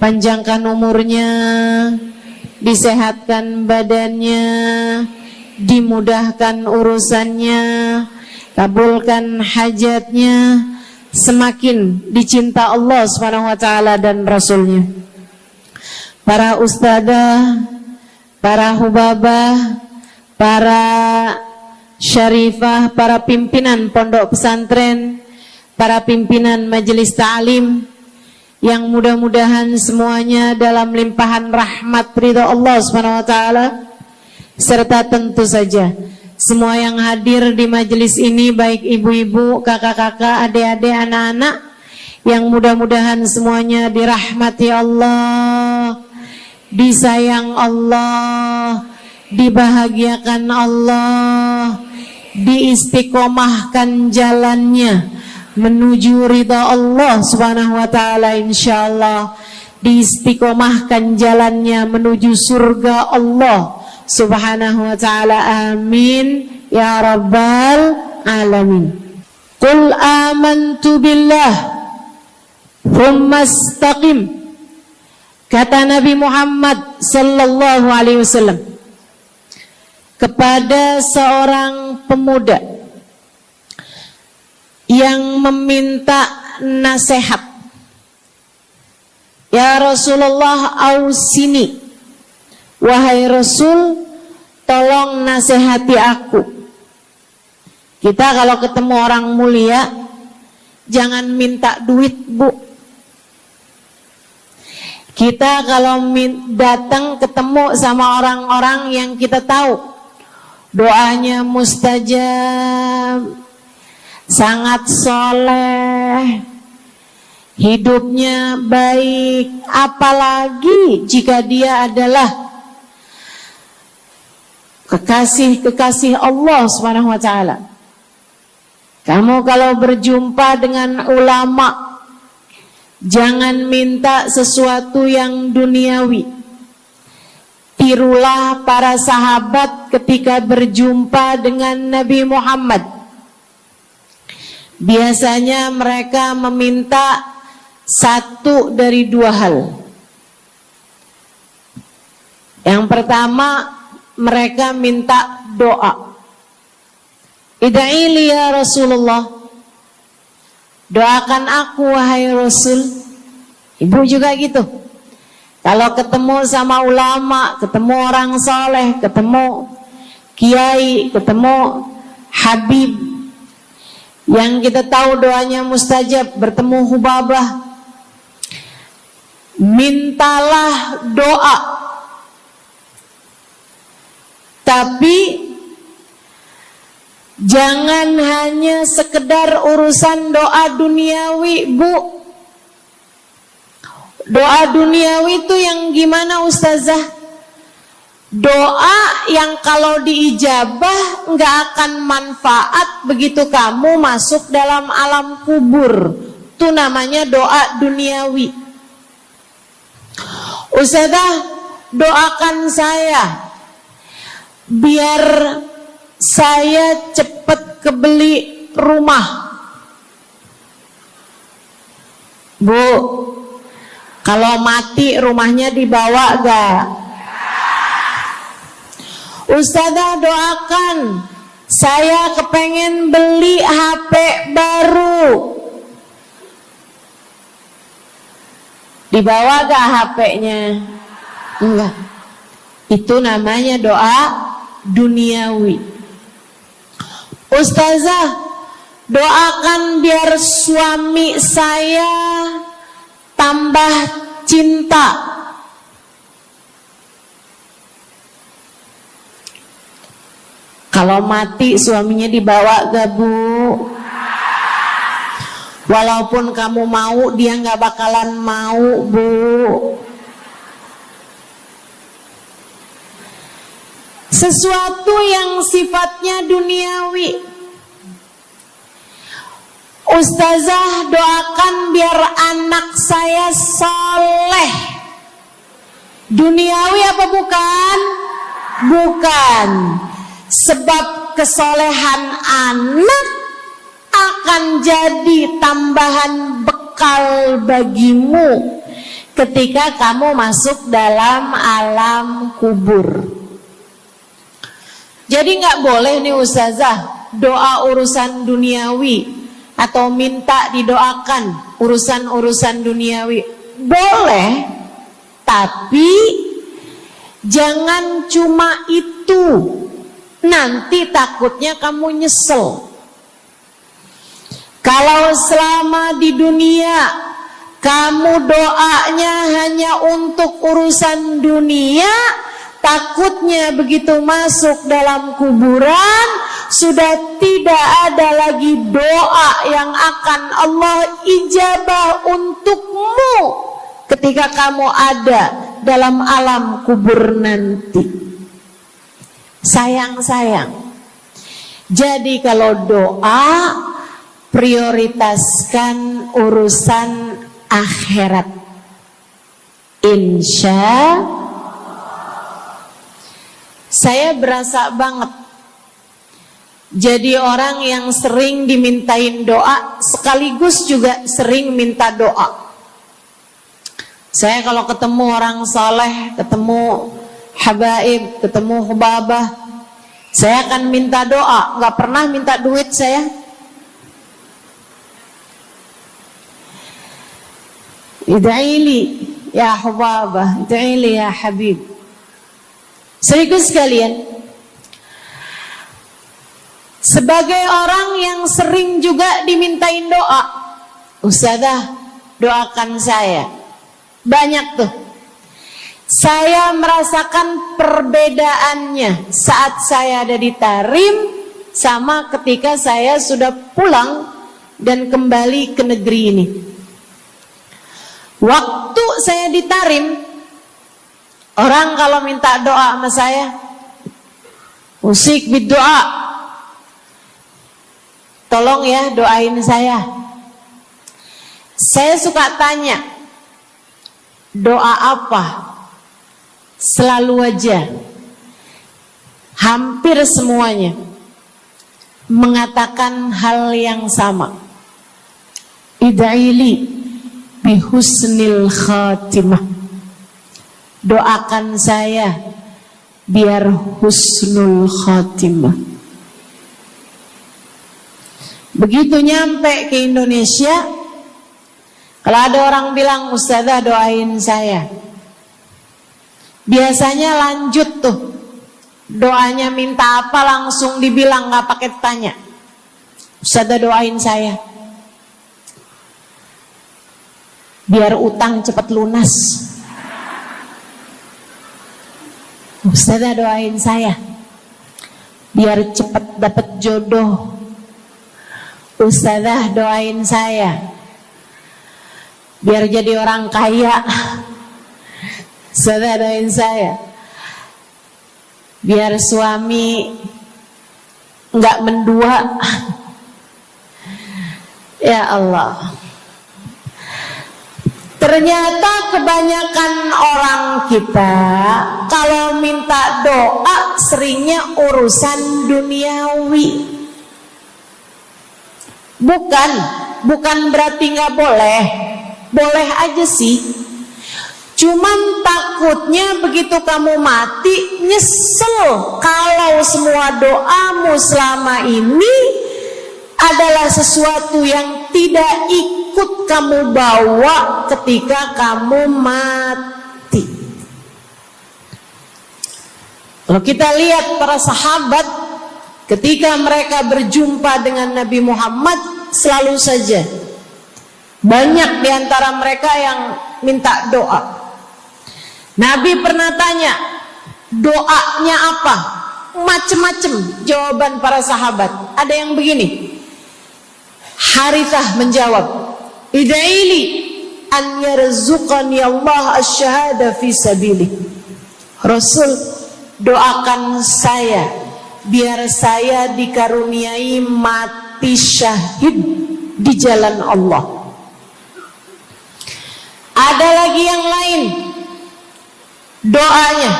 Panjangkan umurnya, disehatkan badannya, dimudahkan urusannya, kabulkan hajatnya, semakin dicinta Allah SWT dan Rasulnya. Para ustadzah, para hubabah, para syarifah, para pimpinan pondok pesantren, para pimpinan majelis ta'lim, yang mudah-mudahan semuanya dalam limpahan rahmat ridha Allah SWT, serta tentu saja semua yang hadir di majelis ini, baik ibu-ibu, kakak-kakak, adik-adik, anak-anak, yang mudah-mudahan semuanya dirahmati Allah, disayang Allah, dibahagiakan Allah, diistiqomahkan jalannya menuju ridha Allah Subhanahu wa taala, insyaallah diistiqomahkan jalannya menuju surga Allah Subhanahu wa taala. Amin ya rabbal alamin. Qul amantu billah thumma istaqim, kata Nabi Muhammad sallallahu alaihi wasallam kepada seorang pemuda yang meminta nasihat, ya Rasulullah ausini, wahai Rasul tolong nasihati aku. Kita kalau ketemu orang mulia jangan minta duit, Bu. Kita kalau datang ketemu sama orang-orang yang kita tahu doanya mustajab, sangat soleh, hidupnya baik, apalagi jika dia adalah kekasih Allah Subhanahu wa taala. Kamu kalau berjumpa dengan ulama, jangan minta sesuatu yang duniawi. Tirulah para sahabat ketika berjumpa dengan Nabi Muhammad. Biasanya mereka meminta satu dari dua hal. Yang pertama, mereka minta doa. Ida'ili ya Rasulullah, doakan aku wahai Rasul. Ibu juga gitu. Kalau ketemu sama ulama, ketemu orang soleh, ketemu kiai, ketemu habib yang kita tahu doanya mustajab, bertemu hubabah, mintalah doa. Tapi jangan hanya sekedar urusan doa duniawi, Bu. Doa duniawi itu yang gimana, Ustazah? Doa yang kalau diijabah nggak akan manfaat begitu kamu masuk dalam alam kubur. Itu namanya doa duniawi. Ustazah, doakan saya biar saya cepat kebeli rumah. Bu, kalau mati rumahnya dibawa gak? Ustazah, doakan saya kepengen beli HP baru. Dibawa gak HP-nya? Enggak. Itu namanya doa duniawi. Ustazah, doakan biar suami saya tambah cinta. Kalau mati suaminya dibawa gak Bu? Walaupun kamu mau, dia gak bakalan mau Bu. Sesuatu yang sifatnya duniawi. Ustazah, doakan biar anak saya soleh. Duniawi apa bukan? Bukan. Sebab kesolehan anak akan jadi tambahan bekal bagimu ketika kamu masuk dalam alam kubur. Jadi nggak boleh nih ustazah doa urusan duniawi atau minta didoakan urusan-urusan duniawi. Boleh, tapi jangan cuma itu. Nanti takutnya kamu nyesel. Kalau selama di dunia kamu doanya hanya untuk urusan dunia, takutnya begitu masuk dalam kuburan sudah tidak ada lagi doa yang akan Allah ijabah untukmu ketika kamu ada dalam alam kubur nanti. Sayang. Jadi kalau doa, prioritaskan urusan akhirat. Insya saya berasa banget jadi orang yang sering dimintain doa sekaligus juga sering minta doa. Saya kalau ketemu orang saleh, ketemu habaib, ketemu hubabah, saya akan minta doa, nggak pernah minta duit saya. Ida'ili ya hubabah, ida'ili ya habib. Serius sekalian, sebagai orang yang sering juga dimintain doa, ustazah doakan saya. Banyak tuh. Saya merasakan perbedaannya saat saya ada di Tarim sama ketika saya sudah pulang dan kembali ke negeri ini. Waktu saya di Tarim, orang kalau minta doa sama saya, usik berdoa, tolong ya doain saya. Saya suka tanya, doa apa? Selalu aja, hampir semuanya mengatakan hal yang sama. Ida'ili bihusnil khatimah. Doakan saya biar husnul khatimah. Begitu nyampe ke Indonesia, kalau ada orang bilang ustazah doain saya, biasanya lanjut tuh doanya, minta apa langsung dibilang, nggak pakai tanya. Ustazah doain saya biar utang cepat lunas. Ustazah doain saya biar cepat dapat jodoh. Ustazah doain saya biar jadi orang kaya. Ustazah doain saya biar suami nggak mendua. Ya Allah, ternyata kebanyakan orang kita kalau minta doa seringnya urusan duniawi. Bukan berarti nggak boleh, boleh aja sih. Cuman takutnya begitu kamu mati nyesel kalau semua doamu selama ini adalah sesuatu yang tidak ikut kamu bawa ketika kamu mati. Kalau kita lihat para sahabat ketika mereka berjumpa dengan Nabi Muhammad, selalu saja banyak di antara mereka yang minta doa. Nabi pernah tanya, doanya apa? Macem-macem jawaban para sahabat. Ada yang begini, Harithah menjawab, ida'ili an yarzuqani Allah asyhada fi sabilih. Rasul, doakan saya biar saya dikaruniai mati syahid di jalan Allah. Ada lagi yang lain doanya,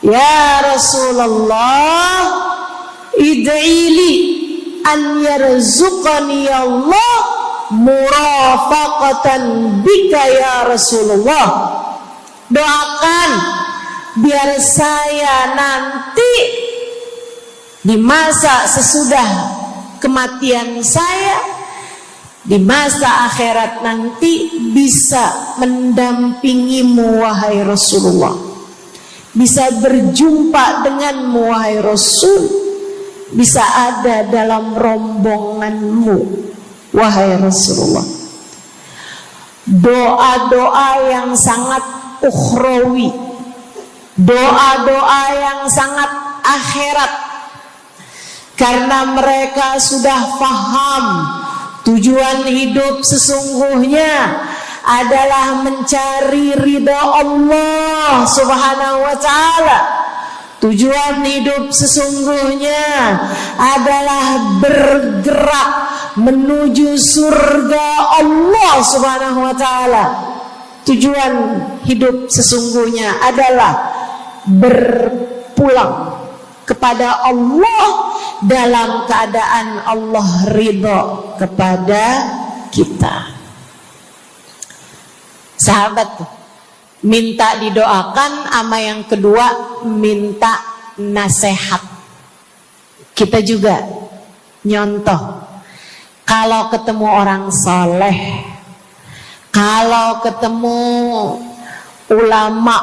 ya Rasulullah, id'ili an yarzuqani Allah murafaqatan bika ya Rasulullah. Doakan biar saya nanti di masa sesudah kematian saya, di masa akhirat nanti bisa mendampingimu wahai Rasulullah, bisa berjumpa denganmu wahai Rasul, bisa ada dalam rombonganmu wahai Rasulullah. Doa-doa yang sangat ukhrawi, doa-doa yang sangat akhirat, karena mereka sudah faham tujuan hidup sesungguhnya adalah mencari ridha Allah Subhanahu wa ta'ala. Tujuan hidup sesungguhnya adalah bergerak menuju surga Allah Subhanahu wa ta'ala. Tujuan hidup sesungguhnya adalah berpulang kepada Allah dalam keadaan Allah ridha kepada kita. Sahabat tuh minta didoakan, sama yang kedua minta nasihat. Kita juga nyontoh, kalau ketemu orang soleh, kalau ketemu ulama,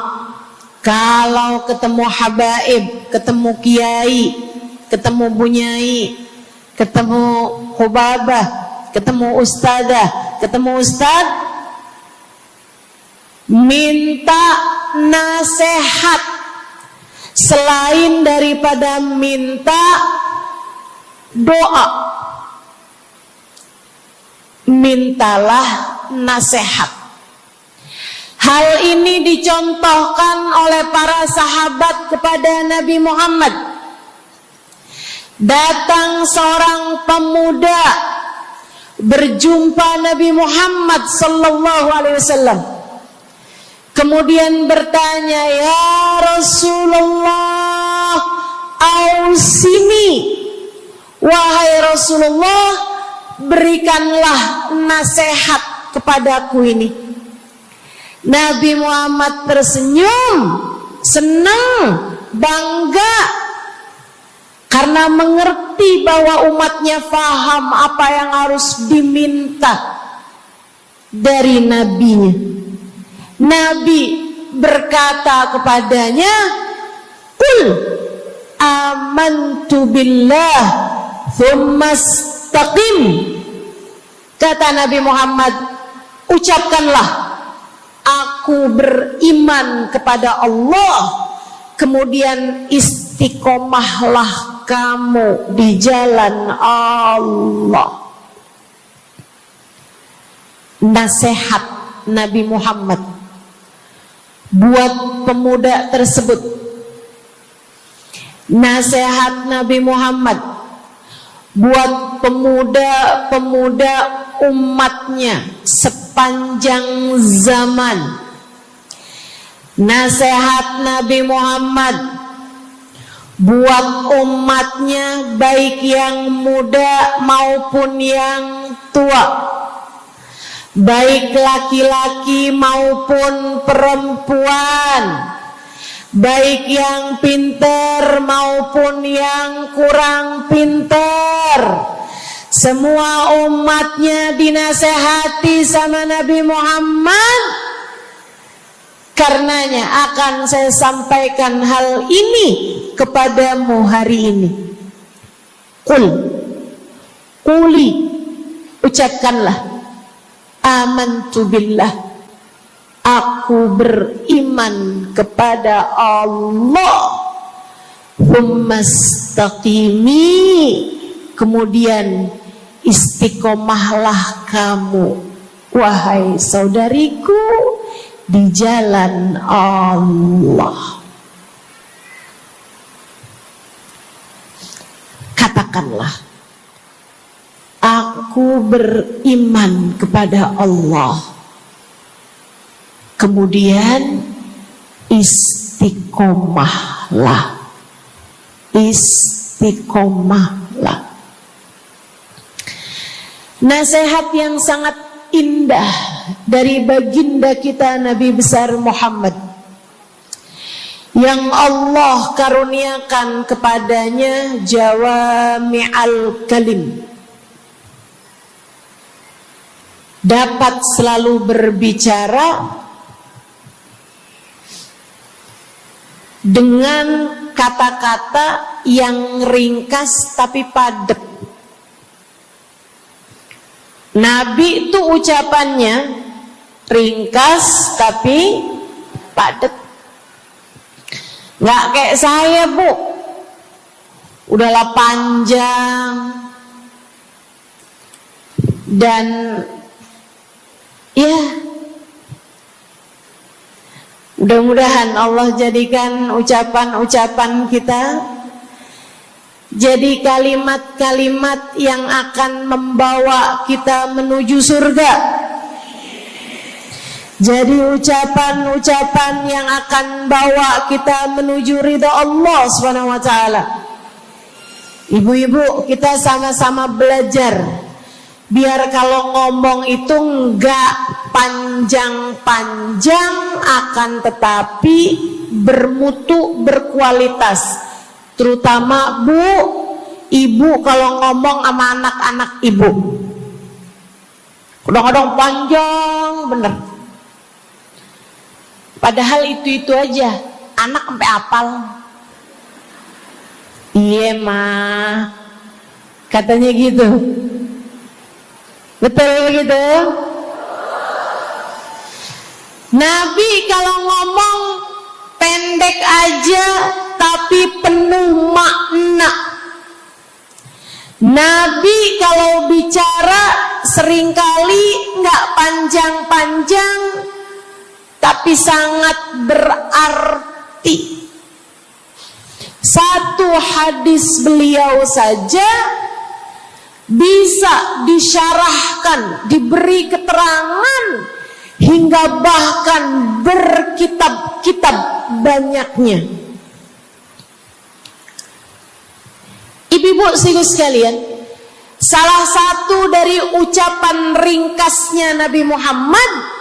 kalau ketemu habaib, ketemu kiai, ketemu bunyai, ketemu hubabah, ketemu ustadzah, ketemu ustadz, minta nasihat. Selain daripada minta doa, mintalah nasihat. Hal ini dicontohkan oleh para sahabat kepada Nabi Muhammad. Datang seorang pemuda berjumpa Nabi Muhammad sallallahu alaihi wasallam. Kemudian bertanya, ya Rasulullah, ausini, wahai Rasulullah, berikanlah nasihat kepadaku ini. Nabi Muhammad tersenyum, senang, bangga, karena mengerti bahwa umatnya faham apa yang harus diminta dari nabinya. Nabi berkata kepadanya, "Qul amantu billah tsumma istaqim." Kata Nabi Muhammad, ucapkanlah, aku beriman kepada Allah, kemudian istiqomahlah kamu di jalan Allah. Nasihat Nabi Muhammad buat pemuda tersebut, nasihat Nabi Muhammad buat pemuda-pemuda umatnya sepanjang zaman. Nasihat Nabi Muhammad buat umatnya, baik yang muda maupun yang tua, baik laki-laki maupun perempuan, baik yang pintar maupun yang kurang pintar. Semua umatnya dinasehati sama Nabi Muhammad. Karenanya akan saya sampaikan hal ini kepadamu hari ini. Quli, ucapkanlah, amantu billah, aku beriman kepada Allah. Tsumastaqimi, kemudian istiqomahlah kamu, wahai saudariku, di jalan Allah. Katakanlah, aku beriman kepada Allah. Kemudian istiqomahlah. Istiqomahlah. Nasihat yang sangat indah dari baginda kita Nabi besar Muhammad, yang Allah karuniakan kepadanya jawami'al kalim, dapat selalu berbicara dengan kata-kata yang ringkas tapi padat. Nabi itu ucapannya ringkas tapi padat. Nggak kayak saya, Bu, udahlah panjang dan ya, mudah-mudahan Allah jadikan ucapan-ucapan kita jadi kalimat-kalimat yang akan membawa kita menuju surga. Jadi ucapan-ucapan yang akan bawa kita menuju ridha Allah SWT. Ibu-ibu, kita sama-sama belajar, biar kalau ngomong itu enggak panjang-panjang, akan tetapi bermutu, berkualitas. Terutama Bu, ibu kalau ngomong sama anak-anak ibu, kadang-kadang panjang bener. Padahal itu aja, anak sampai hafal. Iya mah, katanya gitu. Betul gitu? Nabi kalau ngomong pendek aja tapi penuh makna. Nabi kalau bicara seringkali nggak panjang-panjang tapi sangat berarti. Satu hadis beliau saja bisa disyarahkan, diberi keterangan, hingga bahkan berkitab-kitab banyaknya. Ibu-ibu sekalian, salah satu dari ucapan ringkasnya Nabi Muhammad,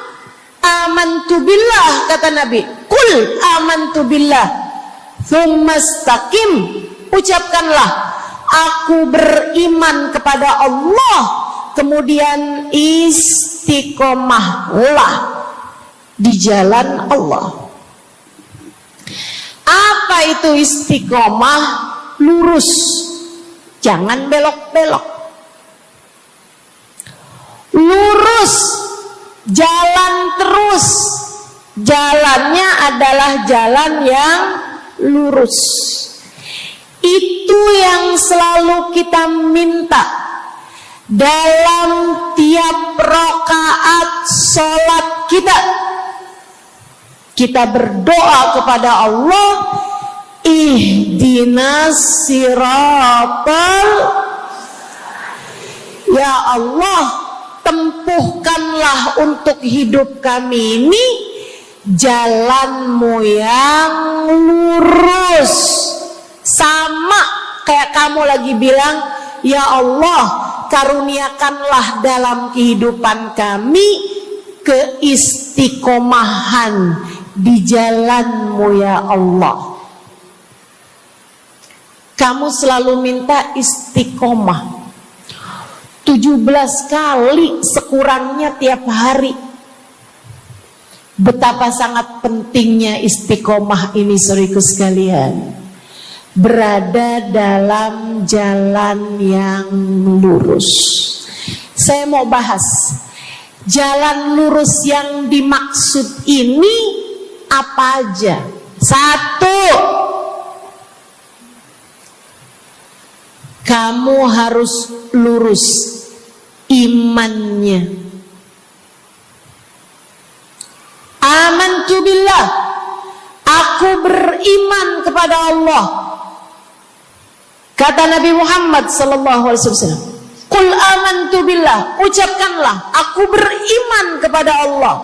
amantu billah, kata Nabi, qul amantu billah, tsumastaqim, ucapkanlah, aku beriman kepada Allah, kemudian istiqomahlah di jalan Allah. Apa itu istiqomah? Lurus, jangan belok-belok. Lurus, jalan terus. Jalannya adalah jalan yang lurus. Itu yang selalu kita minta dalam tiap rakaat sholat kita. Kita berdoa kepada Allah, ihdinas siratal, ya Allah, tempuhkanlah untuk hidup kami ini jalanmu yang lurus. Sama kayak kamu lagi bilang, ya Allah, karuniakanlah dalam kehidupan kami keistiqomahan di jalanmu ya Allah. Kamu selalu minta istiqomah 17 kali sekurangnya tiap hari. Betapa sangat pentingnya istiqomah ini, saudaraku sekalian. berada dalam jalan yang lurus. Saya mau bahas jalan lurus yang dimaksud ini apa aja. 1, kamu harus lurus imannya. Amantu billah, aku beriman kepada Allah. Kata Nabi Muhammad sallallahu alaihi wasallam, "Qul amantu billah," ucapkanlah, aku beriman kepada Allah.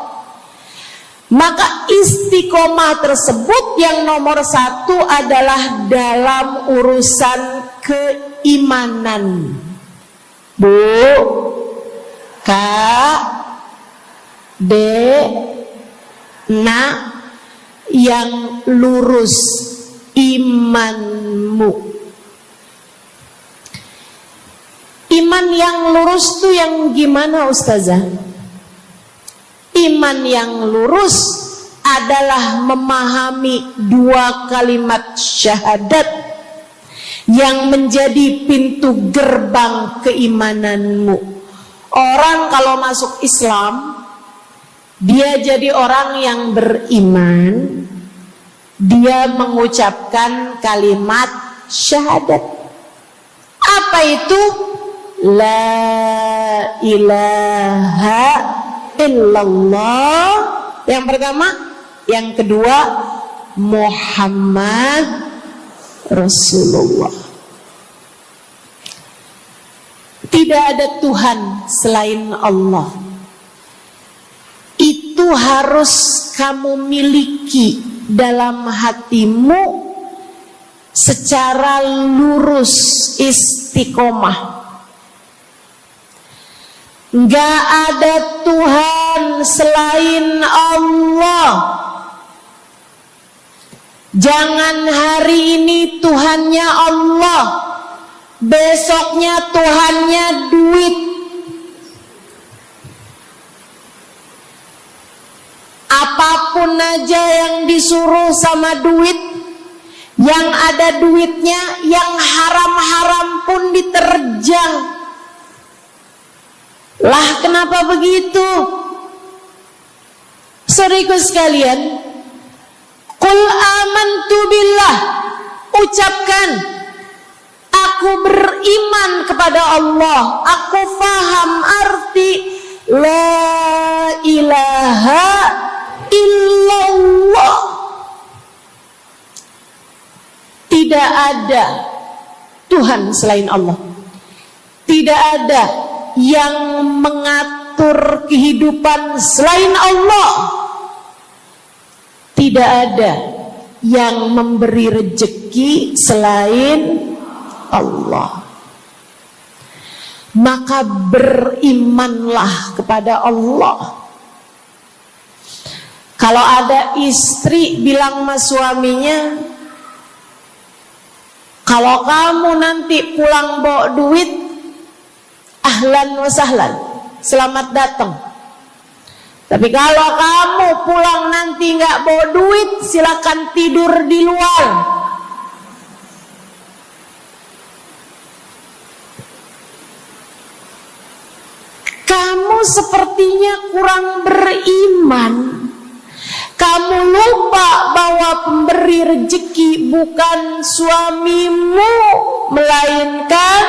Maka istiqomah tersebut yang nomor 1 adalah dalam urusan keimanan. Bu, Kak, Dek, Nak, yang lurus imanmu. Iman yang lurus tuh yang gimana, Ustazah? Iman yang lurus adalah memahami 2 kalimat syahadat yang menjadi pintu gerbang keimananmu. Orang kalau masuk Islam, dia jadi orang yang beriman, dia mengucapkan kalimat syahadat. Apa itu? La ilaha illallah. Yang pertama. Yang kedua, Muhammad Rasulullah. Tidak ada Tuhan selain Allah. Itu harus kamu miliki dalam hatimu secara lurus, istiqomah. Gak ada Tuhan selain Allah. Jangan hari ini Tuhannya Allah, besoknya Tuhannya duit. Apapun aja yang disuruh sama duit, yang ada duitnya, yang haram-haram pun diterjang. Lah kenapa begitu? Saudaraku sekalian, Qul amantu billah, ucapkan, aku beriman kepada Allah, aku faham arti la ilaha illallah. Tidak ada Tuhan selain Allah. Tidak ada yang mengatur kehidupan selain Allah. Tidak ada yang memberi rezeki selain Allah. Maka berimanlah kepada Allah. Kalau ada istri bilang sama suaminya, kalau kamu nanti pulang bawa duit, ahlan wa sahlan, selamat datang. Tapi kalau kamu pulang nanti nggak bawa duit, silakan tidur di luar. Kamu sepertinya kurang beriman. Kamu lupa bahwa pemberi rezeki bukan suamimu, melainkan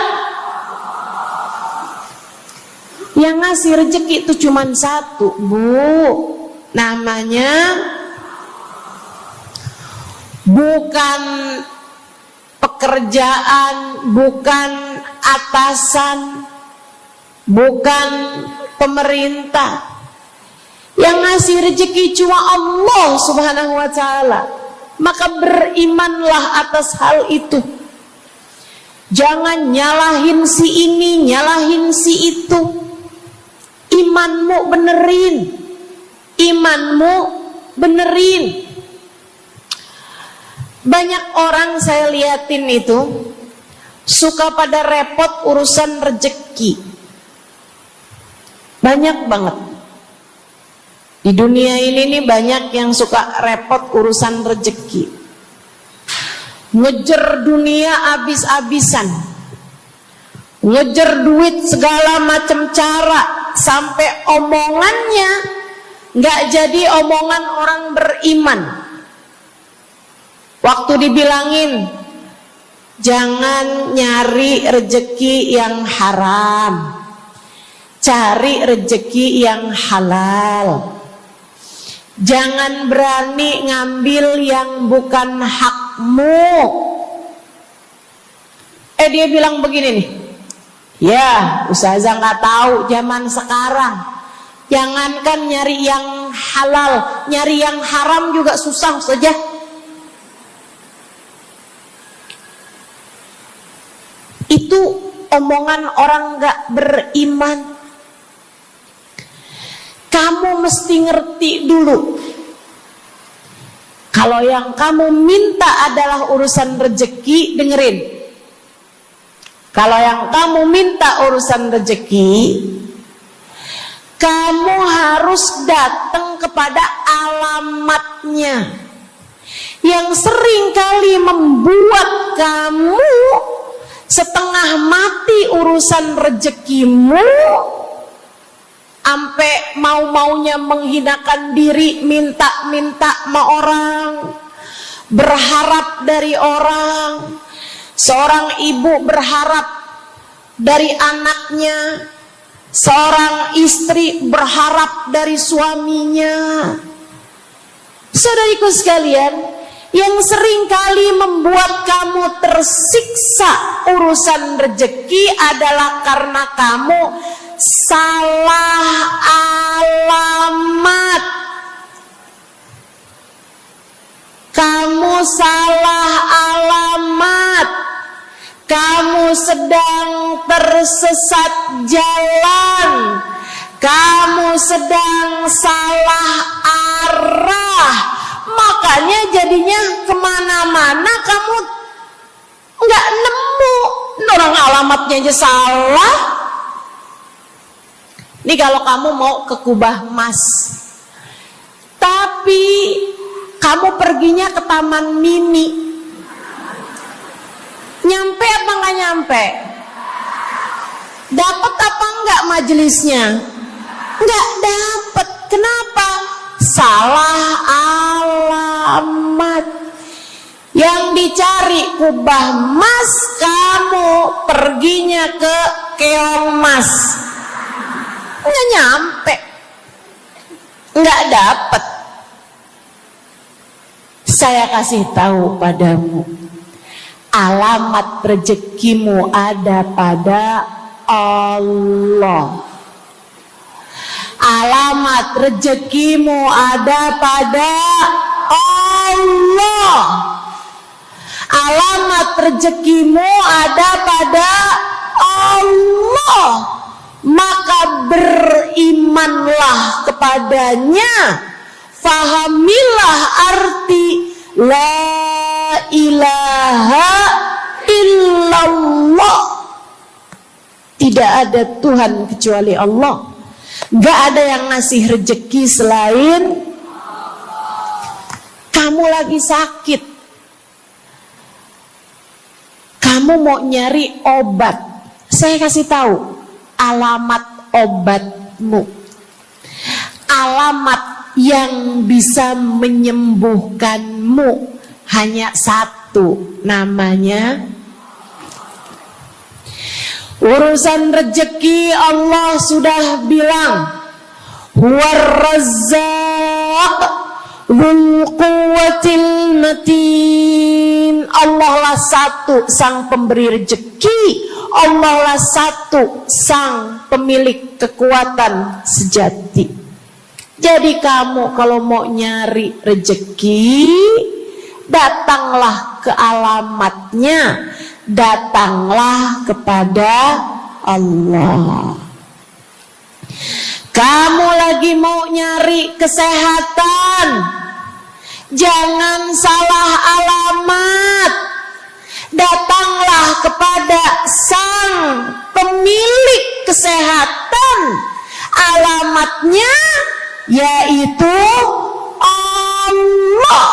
yang ngasih rezeki itu cuma satu, Bu. Namanya bukan pekerjaan, bukan atasan, bukan pemerintah. Yang ngasih rezeki cuma Allah Subhanahu wa ta'ala. Maka berimanlah atas hal itu. Jangan nyalahin si ini, nyalahin si itu. Imanmu benerin. Imanmu benerin. Banyak orang saya liatin itu suka pada repot urusan rezeki. Banyak banget. Di dunia ini nih banyak yang suka repot urusan rezeki. ngejar dunia abis-abisan, ngejar duit segala macam cara, sampai omongannya nggak jadi omongan orang beriman. Waktu dibilangin jangan nyari rejeki yang haram, cari rejeki yang halal. Jangan berani ngambil yang bukan hakmu. Dia bilang begini nih, ya ustazah nggak tahu zaman sekarang, jangankan nyari yang halal, nyari yang haram juga susah saja. Itu omongan orang nggak beriman. Kamu mesti ngerti dulu, kalau yang kamu minta adalah urusan rezeki, dengerin. Kalau yang kamu minta urusan rezeki, kamu harus datang kepada alamatnya. Yang sering kali membuat kamu setengah mati urusan rezekimu, sampai mau-maunya menghinakan diri, minta-minta sama orang, berharap dari orang. Seorang ibu berharap dari anaknya, seorang istri berharap dari suaminya. Saudariku sekalian, yang sering kali membuat kamu tersiksa urusan rezeki adalah karena kamu salah alamat. Kamu salah alamat. Kamu sedang tersesat jalan. Kamu sedang salah arah. Makanya jadinya kemana-mana kamu nggak nemu. Orang alamatnya aja salah. Ini kalau kamu mau ke Kubah Mas, tapi kamu perginya ke Taman Mini, nyampe apa nggak nyampe? Dapat apa nggak majelisnya? Nggak dapat. Kenapa? Salah alamat. Yang dicari Kubah Mas, kamu perginya ke Keong Mas. Nggak nyampe, nggak dapat. Saya kasih tahu padamu, alamat rezekimu ada pada Allah. Alamat rezekimu ada pada Allah. Alamat rezekimu ada pada Allah. Maka berimanlah kepadanya, fahamilah arti la ilaha illallah. Tidak ada Tuhan kecuali Allah. Gak ada yang ngasih rezeki selain kamu. Lagi sakit, kamu mau nyari obat, saya kasih tahu alamat obatmu. Alamat yang bisa menyembuhkanmu hanya satu, namanya urusan rezeki. Allah sudah bilang, huwar razzaq dzul quwwatil matin. Allah lah satu sang pemberi rezeki. Allah lah satu sang pemilik kekuatan sejati. Jadi kamu kalau mau nyari rezeki, datanglah ke alamatnya, datanglah kepada Allah. Kamu lagi mau nyari kesehatan, jangan salah alamat. Datanglah kepada sang pemilik kesehatan. Alamatnya yaitu Allah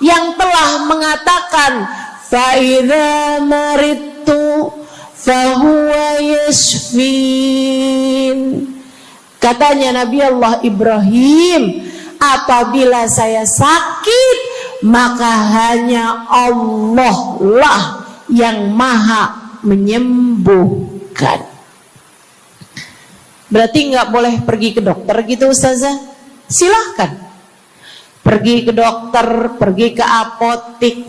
yang telah mengatakan, fa idza maridtu fahuwa yashfin. Katanya Nabi Allah Ibrahim, apabila saya sakit, maka hanya Allah lah yang maha menyembuhkan. Berarti nggak boleh pergi ke dokter gitu Ustazah? Silahkan pergi ke dokter, pergi ke apotik,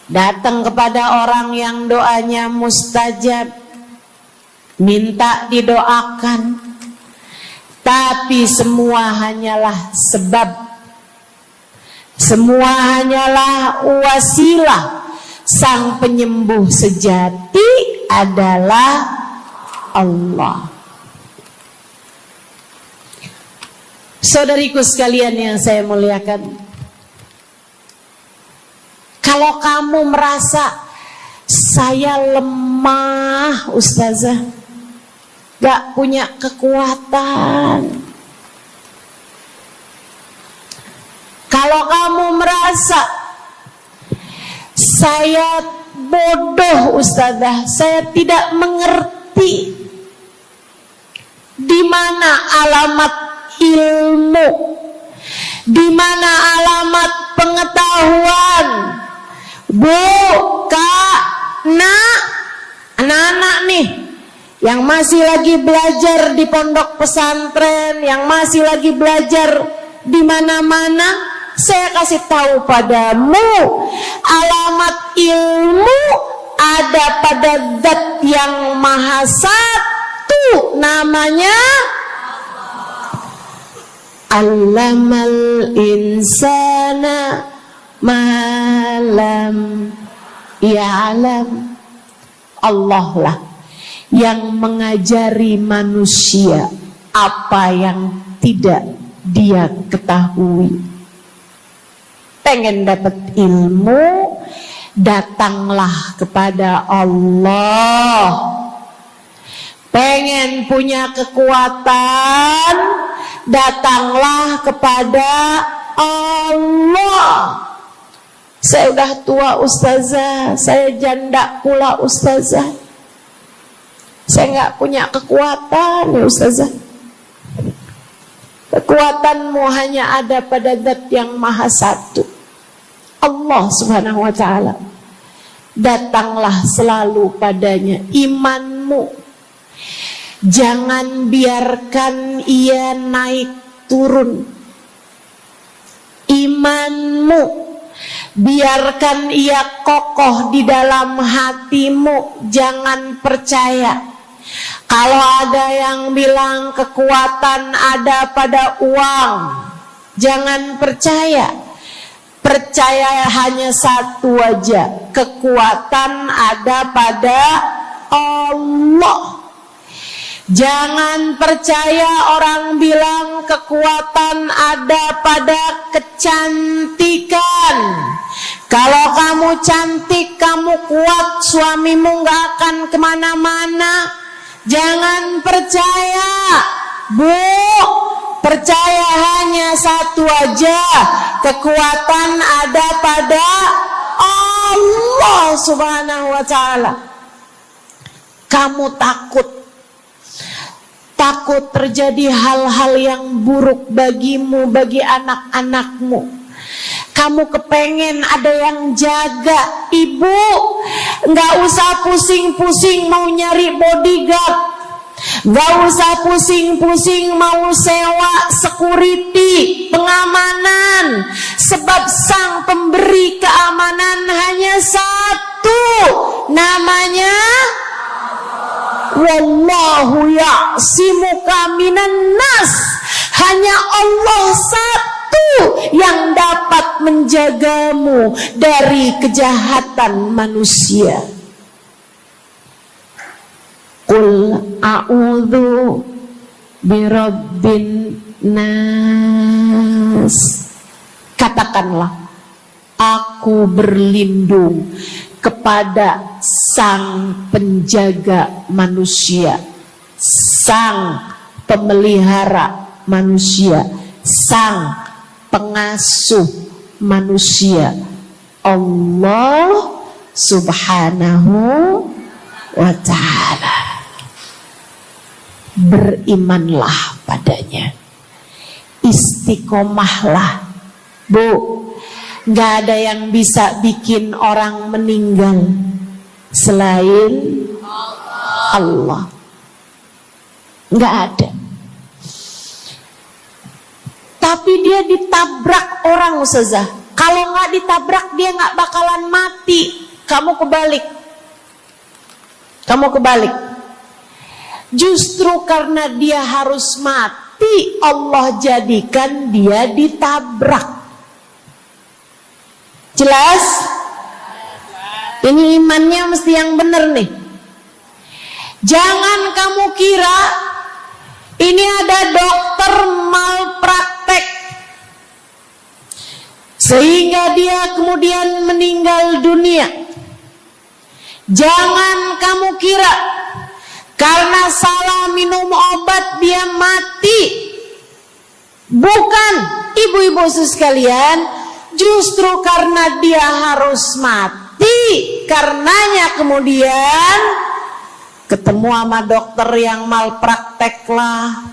datang kepada orang yang doanya mustajab, minta didoakan. Tapi semua hanyalah sebab, semua hanyalah wasilah. Sang penyembuh sejati adalah Allah. Saudariku sekalian yang saya muliakan, kalau kamu merasa saya lemah Ustazah, gak punya kekuatan, kalau kamu merasa saya bodoh Ustazah, saya tidak mengerti di mana alamat ilmu, di mana alamat pengetahuan. Bu, Kak, Nak, anak-anak nih yang masih lagi belajar di pondok pesantren, yang masih lagi belajar di mana-mana, saya kasih tahu padamu, alamat ilmu ada pada Zat yang Maha Satu, namanya Allamal insana malam ya'lam. Allah lah yang mengajari manusia apa yang tidak dia ketahui. Pengen dapat ilmu, datanglah kepada Allah. Pengen punya kekuatan, datanglah kepada Allah. Saya udah tua Ustazah, saya janda pula Ustazah, saya nggak punya kekuatan ya Ustazah. Kekuatanmu hanya ada pada Zat yang Maha Satu, Allah Subhanahu wa Ta'ala. Datanglah selalu padanya. Imanmu jangan biarkan ia naik turun. Imanmu biarkan ia kokoh di dalam hatimu. Jangan percaya kalau ada yang bilang kekuatan ada pada uang. Jangan percaya. Percaya hanya satu aja, kekuatan ada pada Allah. Jangan percaya orang bilang kekuatan ada pada kecantikan. Kalau kamu cantik, kamu kuat, suamimu gak akan kemana-mana. Jangan percaya, Bu. Percaya hanya satu aja, kekuatan ada pada Allah Subhanahu wa Ta'ala. Kamu takut terjadi hal-hal yang buruk bagimu, bagi anak-anakmu. Kamu kepengen ada yang jaga. Ibu, gak usah pusing-pusing mau nyari bodyguard, gak usah pusing-pusing mau sewa security, pengamanan. Sebab sang pemberi keamanan hanya satu, namanya Wallahu ya'simuka minan nas. Hanya Allah satu yang dapat menjagamu dari kejahatan manusia. Qul a'udzu birabbin nas. Katakanlah, aku berlindung kepada sang penjaga manusia, sang pemelihara manusia, sang pengasuh manusia. Allah Subhanahu wa ta'ala. Berimanlah padanya, istiqomahlah. Bu, gak ada yang bisa bikin orang meninggal selain Allah. Gak ada. Tapi dia ditabrak orang, Ustazah. Kalau gak ditabrak dia gak bakalan mati. Kamu kebalik. Justru karena dia harus mati, Allah jadikan dia ditabrak. Jelas? Ini imannya mesti yang benar nih. Jangan kamu kira ini ada dokter malpraktek sehingga dia kemudian meninggal dunia. Jangan kamu kira karena salah minum obat dia mati. Bukan, ibu-ibu sekalian, justru karena dia harus mati, karenanya kemudian ketemu sama dokter yang malpraktek lah,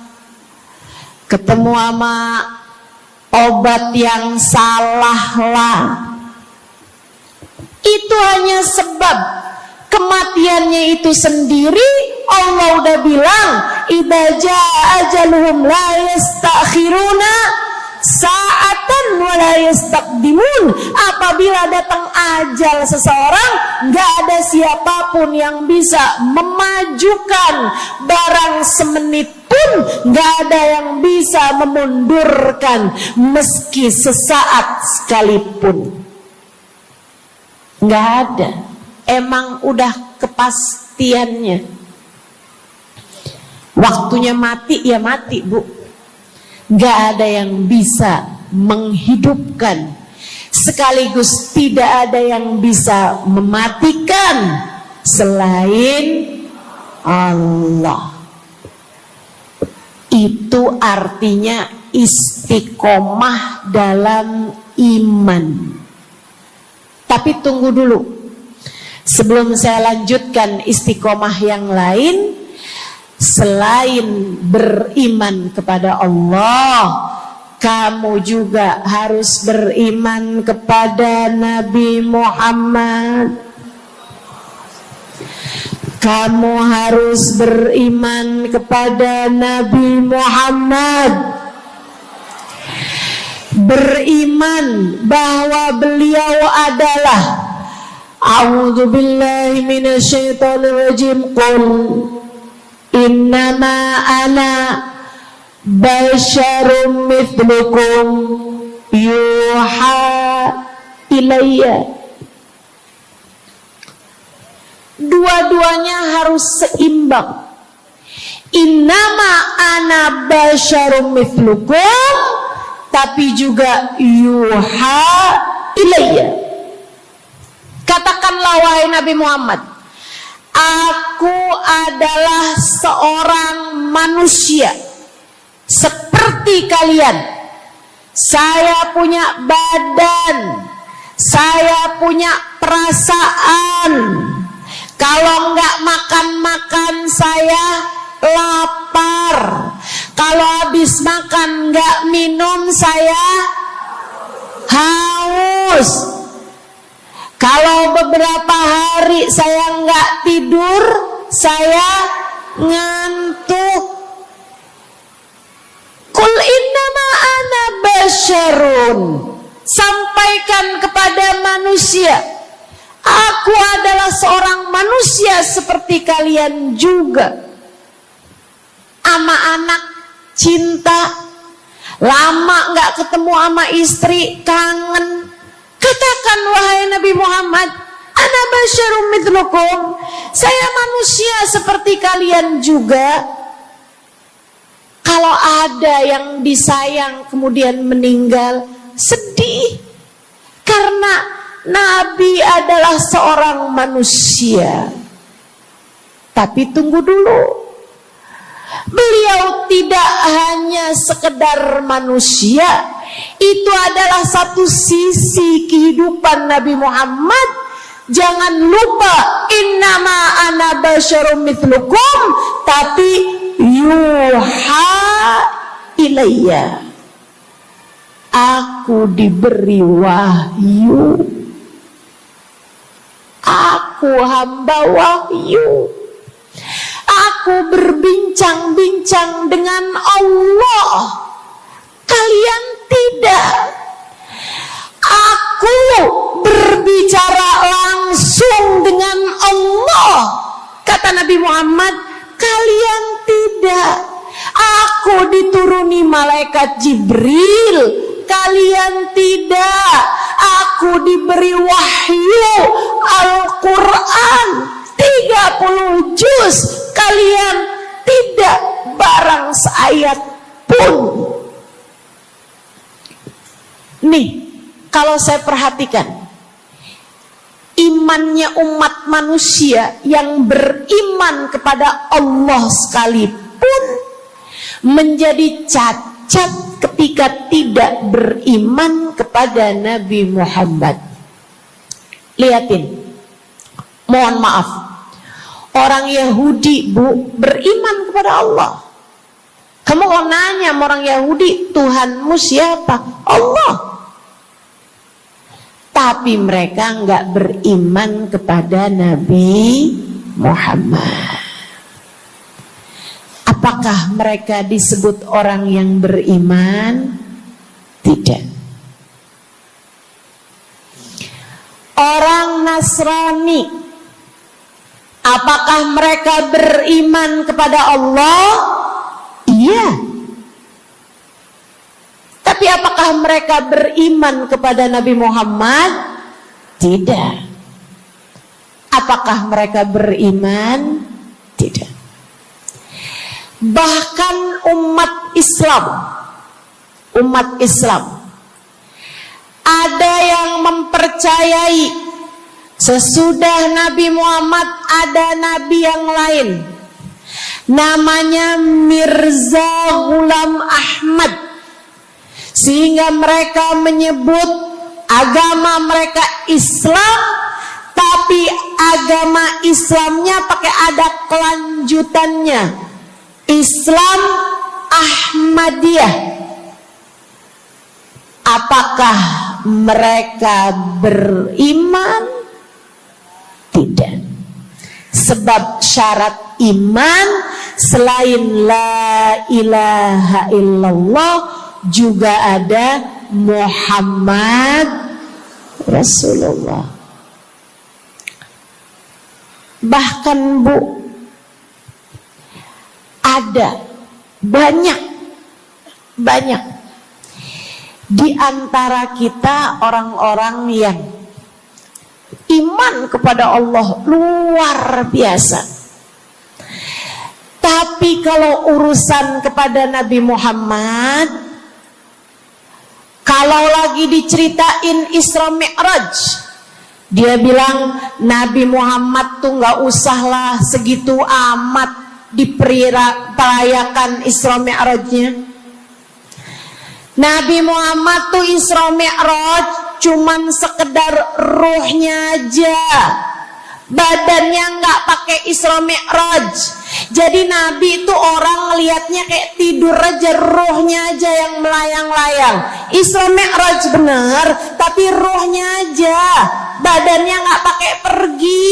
ketemu sama obat yang salah lah. Itu hanya sebab kematiannya itu sendiri. Allah udah bilang, idza jaa ajaluhum la yastakhiruna sa'atan wa la yastaqdimun. Apabila datang ajal seseorang, gak ada siapapun yang bisa memajukan barang semenit pun, gak ada yang bisa memundurkan meski sesaat sekalipun. Gak ada. Emang udah kepastiannya. Waktunya mati ya mati, Bu. Gak ada yang bisa menghidupkan, sekaligus tidak ada yang bisa mematikan selain Allah. Itu artinya istiqomah dalam iman. Tapi tunggu dulu, sebelum saya lanjutkan istiqomah yang lain. Selain beriman kepada Allah, kamu juga harus beriman kepada Nabi Muhammad. Kamu harus beriman kepada Nabi Muhammad. Beriman bahwa beliau adalah, a'udzubillahi minasyaitonirrajim, qul innama ana basyarum mithlukum yuha ilayya. Dua-duanya harus seimbang. Innama ana basyarum mithlukum, tapi juga yuha ilayya. Katakanlah wahai Nabi Muhammad, aku adalah seorang manusia seperti kalian. Saya punya badan, saya punya perasaan. Kalau enggak makan-makan saya lapar. Kalau habis makan enggak minum saya haus. Kalau beberapa hari saya enggak tidur, saya ngantuk. Qul innama ana basyarun. Sampaikan kepada manusia, aku adalah seorang manusia seperti kalian juga. Ama anak cinta, lama enggak ketemu sama istri, kangen. Katakan wahai Nabi Muhammad, ana basyarum mithlukum, saya manusia seperti kalian juga. Kalau ada yang disayang kemudian meninggal, sedih. Karena Nabi adalah seorang manusia. Tapi tunggu dulu, beliau tidak hanya sekedar manusia, Itu adalah satu sisi kehidupan Nabi Muhammad. Jangan lupa, innama ana basyarum mithlukum, tapi yuha ilayya, aku diberi wahyu, aku hamba wahyu, aku berbincang-bincang dengan Allah, kalian tidak. Aku berbicara langsung dengan Allah, kata Nabi Muhammad, kalian tidak. Aku dituruni malaikat Jibril, kalian tidak. Aku diberi wahyu Al-Quran 30 juz, kalian tidak barang seayat pun. Nih, kalau saya perhatikan, imannya umat manusia yang beriman kepada Allah sekalipun menjadi cacat ketika tidak beriman kepada Nabi Muhammad. Lihatin, mohon maaf, orang Yahudi beriman kepada Allah. Kamu kalau nanya sama orang Yahudi, Tuhanmu siapa? Allah. Tapi mereka enggak beriman kepada Nabi Muhammad. Apakah mereka disebut orang yang beriman? Tidak. Orang Nasrani, apakah mereka beriman kepada Allah? Iya. Tapi apakah mereka beriman kepada Nabi Muhammad? Tidak. Apakah mereka beriman? Tidak. Bahkan umat Islam ada yang mempercayai sesudah Nabi Muhammad ada nabi yang lain, namanya Mirza Ghulam Ahmad, sehingga mereka menyebut agama mereka Islam, tapi agama Islamnya pakai ada kelanjutannya, Islam Ahmadiyah. Apakah mereka beriman? Tidak. Sebab syarat iman selain la ilaha illallah juga ada Muhammad Rasulullah. Bahkan Bu, ada banyak di antara kita orang-orang yang iman kepada Allah luar biasa, tapi kalau urusan kepada Nabi Muhammad, kalau lagi diceritain Isra Mi'raj, dia bilang Nabi Muhammad tuh gak usahlah segitu amat diperayakan Isra Mi'rajnya. Nabi Muhammad tuh Isra Mi'raj cuman sekedar ruhnya aja, badannya nggak pakai Isra Mi'raj. Jadi Nabi itu orang ngelihatnya kayak tidur aja, ruhnya aja yang melayang-layang. Isra Mi'raj bener, tapi ruhnya aja, badannya nggak pakai pergi.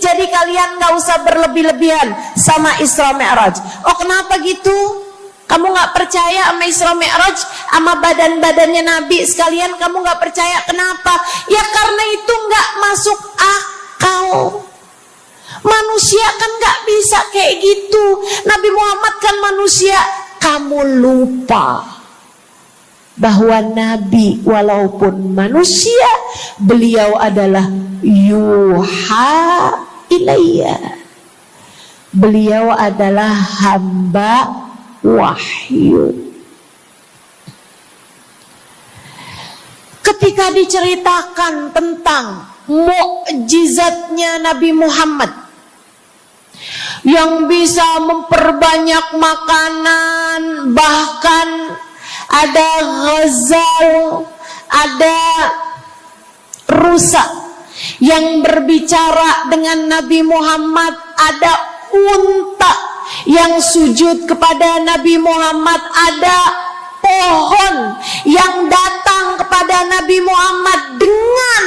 Jadi kalian nggak usah berlebih-lebihan sama Isra Mi'raj. Oh kenapa gitu? Kamu gak percaya sama Isra Mi'raj, sama badan-badannya Nabi sekalian, kamu gak percaya. Kenapa? Ya karena itu gak masuk akal. Manusia kan gak bisa kayak gitu. Nabi Muhammad kan manusia. Kamu lupa bahwa Nabi walaupun manusia, beliau adalah yuha ilayya. Beliau adalah hamba wahyu. Ketika diceritakan tentang mukjizatnya Nabi Muhammad yang bisa memperbanyak makanan, bahkan ada ghazal, ada rusa yang berbicara dengan Nabi Muhammad, ada unta yang sujud kepada Nabi Muhammad, ada pohon yang datang kepada Nabi Muhammad dengan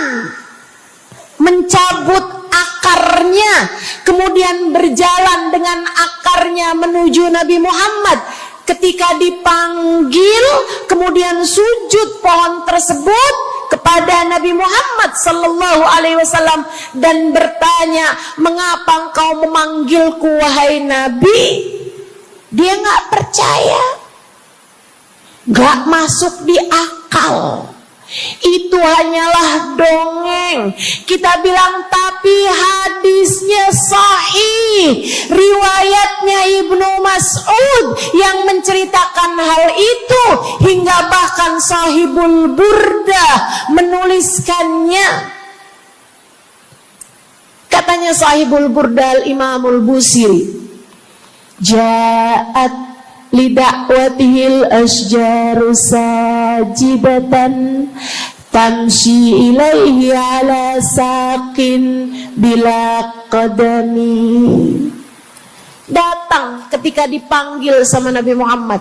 mencabut akarnya, kemudian berjalan dengan akarnya menuju Nabi Muhammad. Ketika dipanggil, kemudian sujud pohon tersebut kepada Nabi Muhammad sallallahu alaihi wasallam dan bertanya, "Mengapa engkau memanggilku wahai Nabi?" Dia nggak percaya, nggak masuk di akal. Itu hanyalah dongeng. Kita bilang tapi hadisnya sahih, riwayatnya Ibnu Mas'ud yang menceritakan hal itu, hingga bahkan Sahibul Burdah menuliskannya. Katanya Sahibul Burdah Imamul Busiri, ja'at lidakwatihil asjaru sajibatan tamshi ilaihi ala saqin bila qadami. Datang ketika dipanggil sama Nabi Muhammad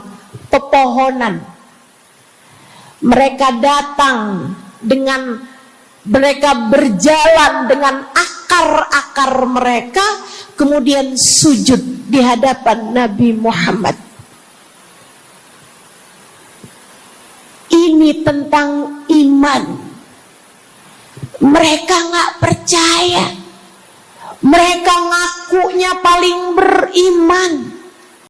pepohonan. Mereka datang dengan, mereka berjalan dengan akar-akar mereka, kemudian sujud di hadapan Nabi Muhammad. Ini tentang iman. Mereka nggak percaya. Mereka ngakunya paling beriman.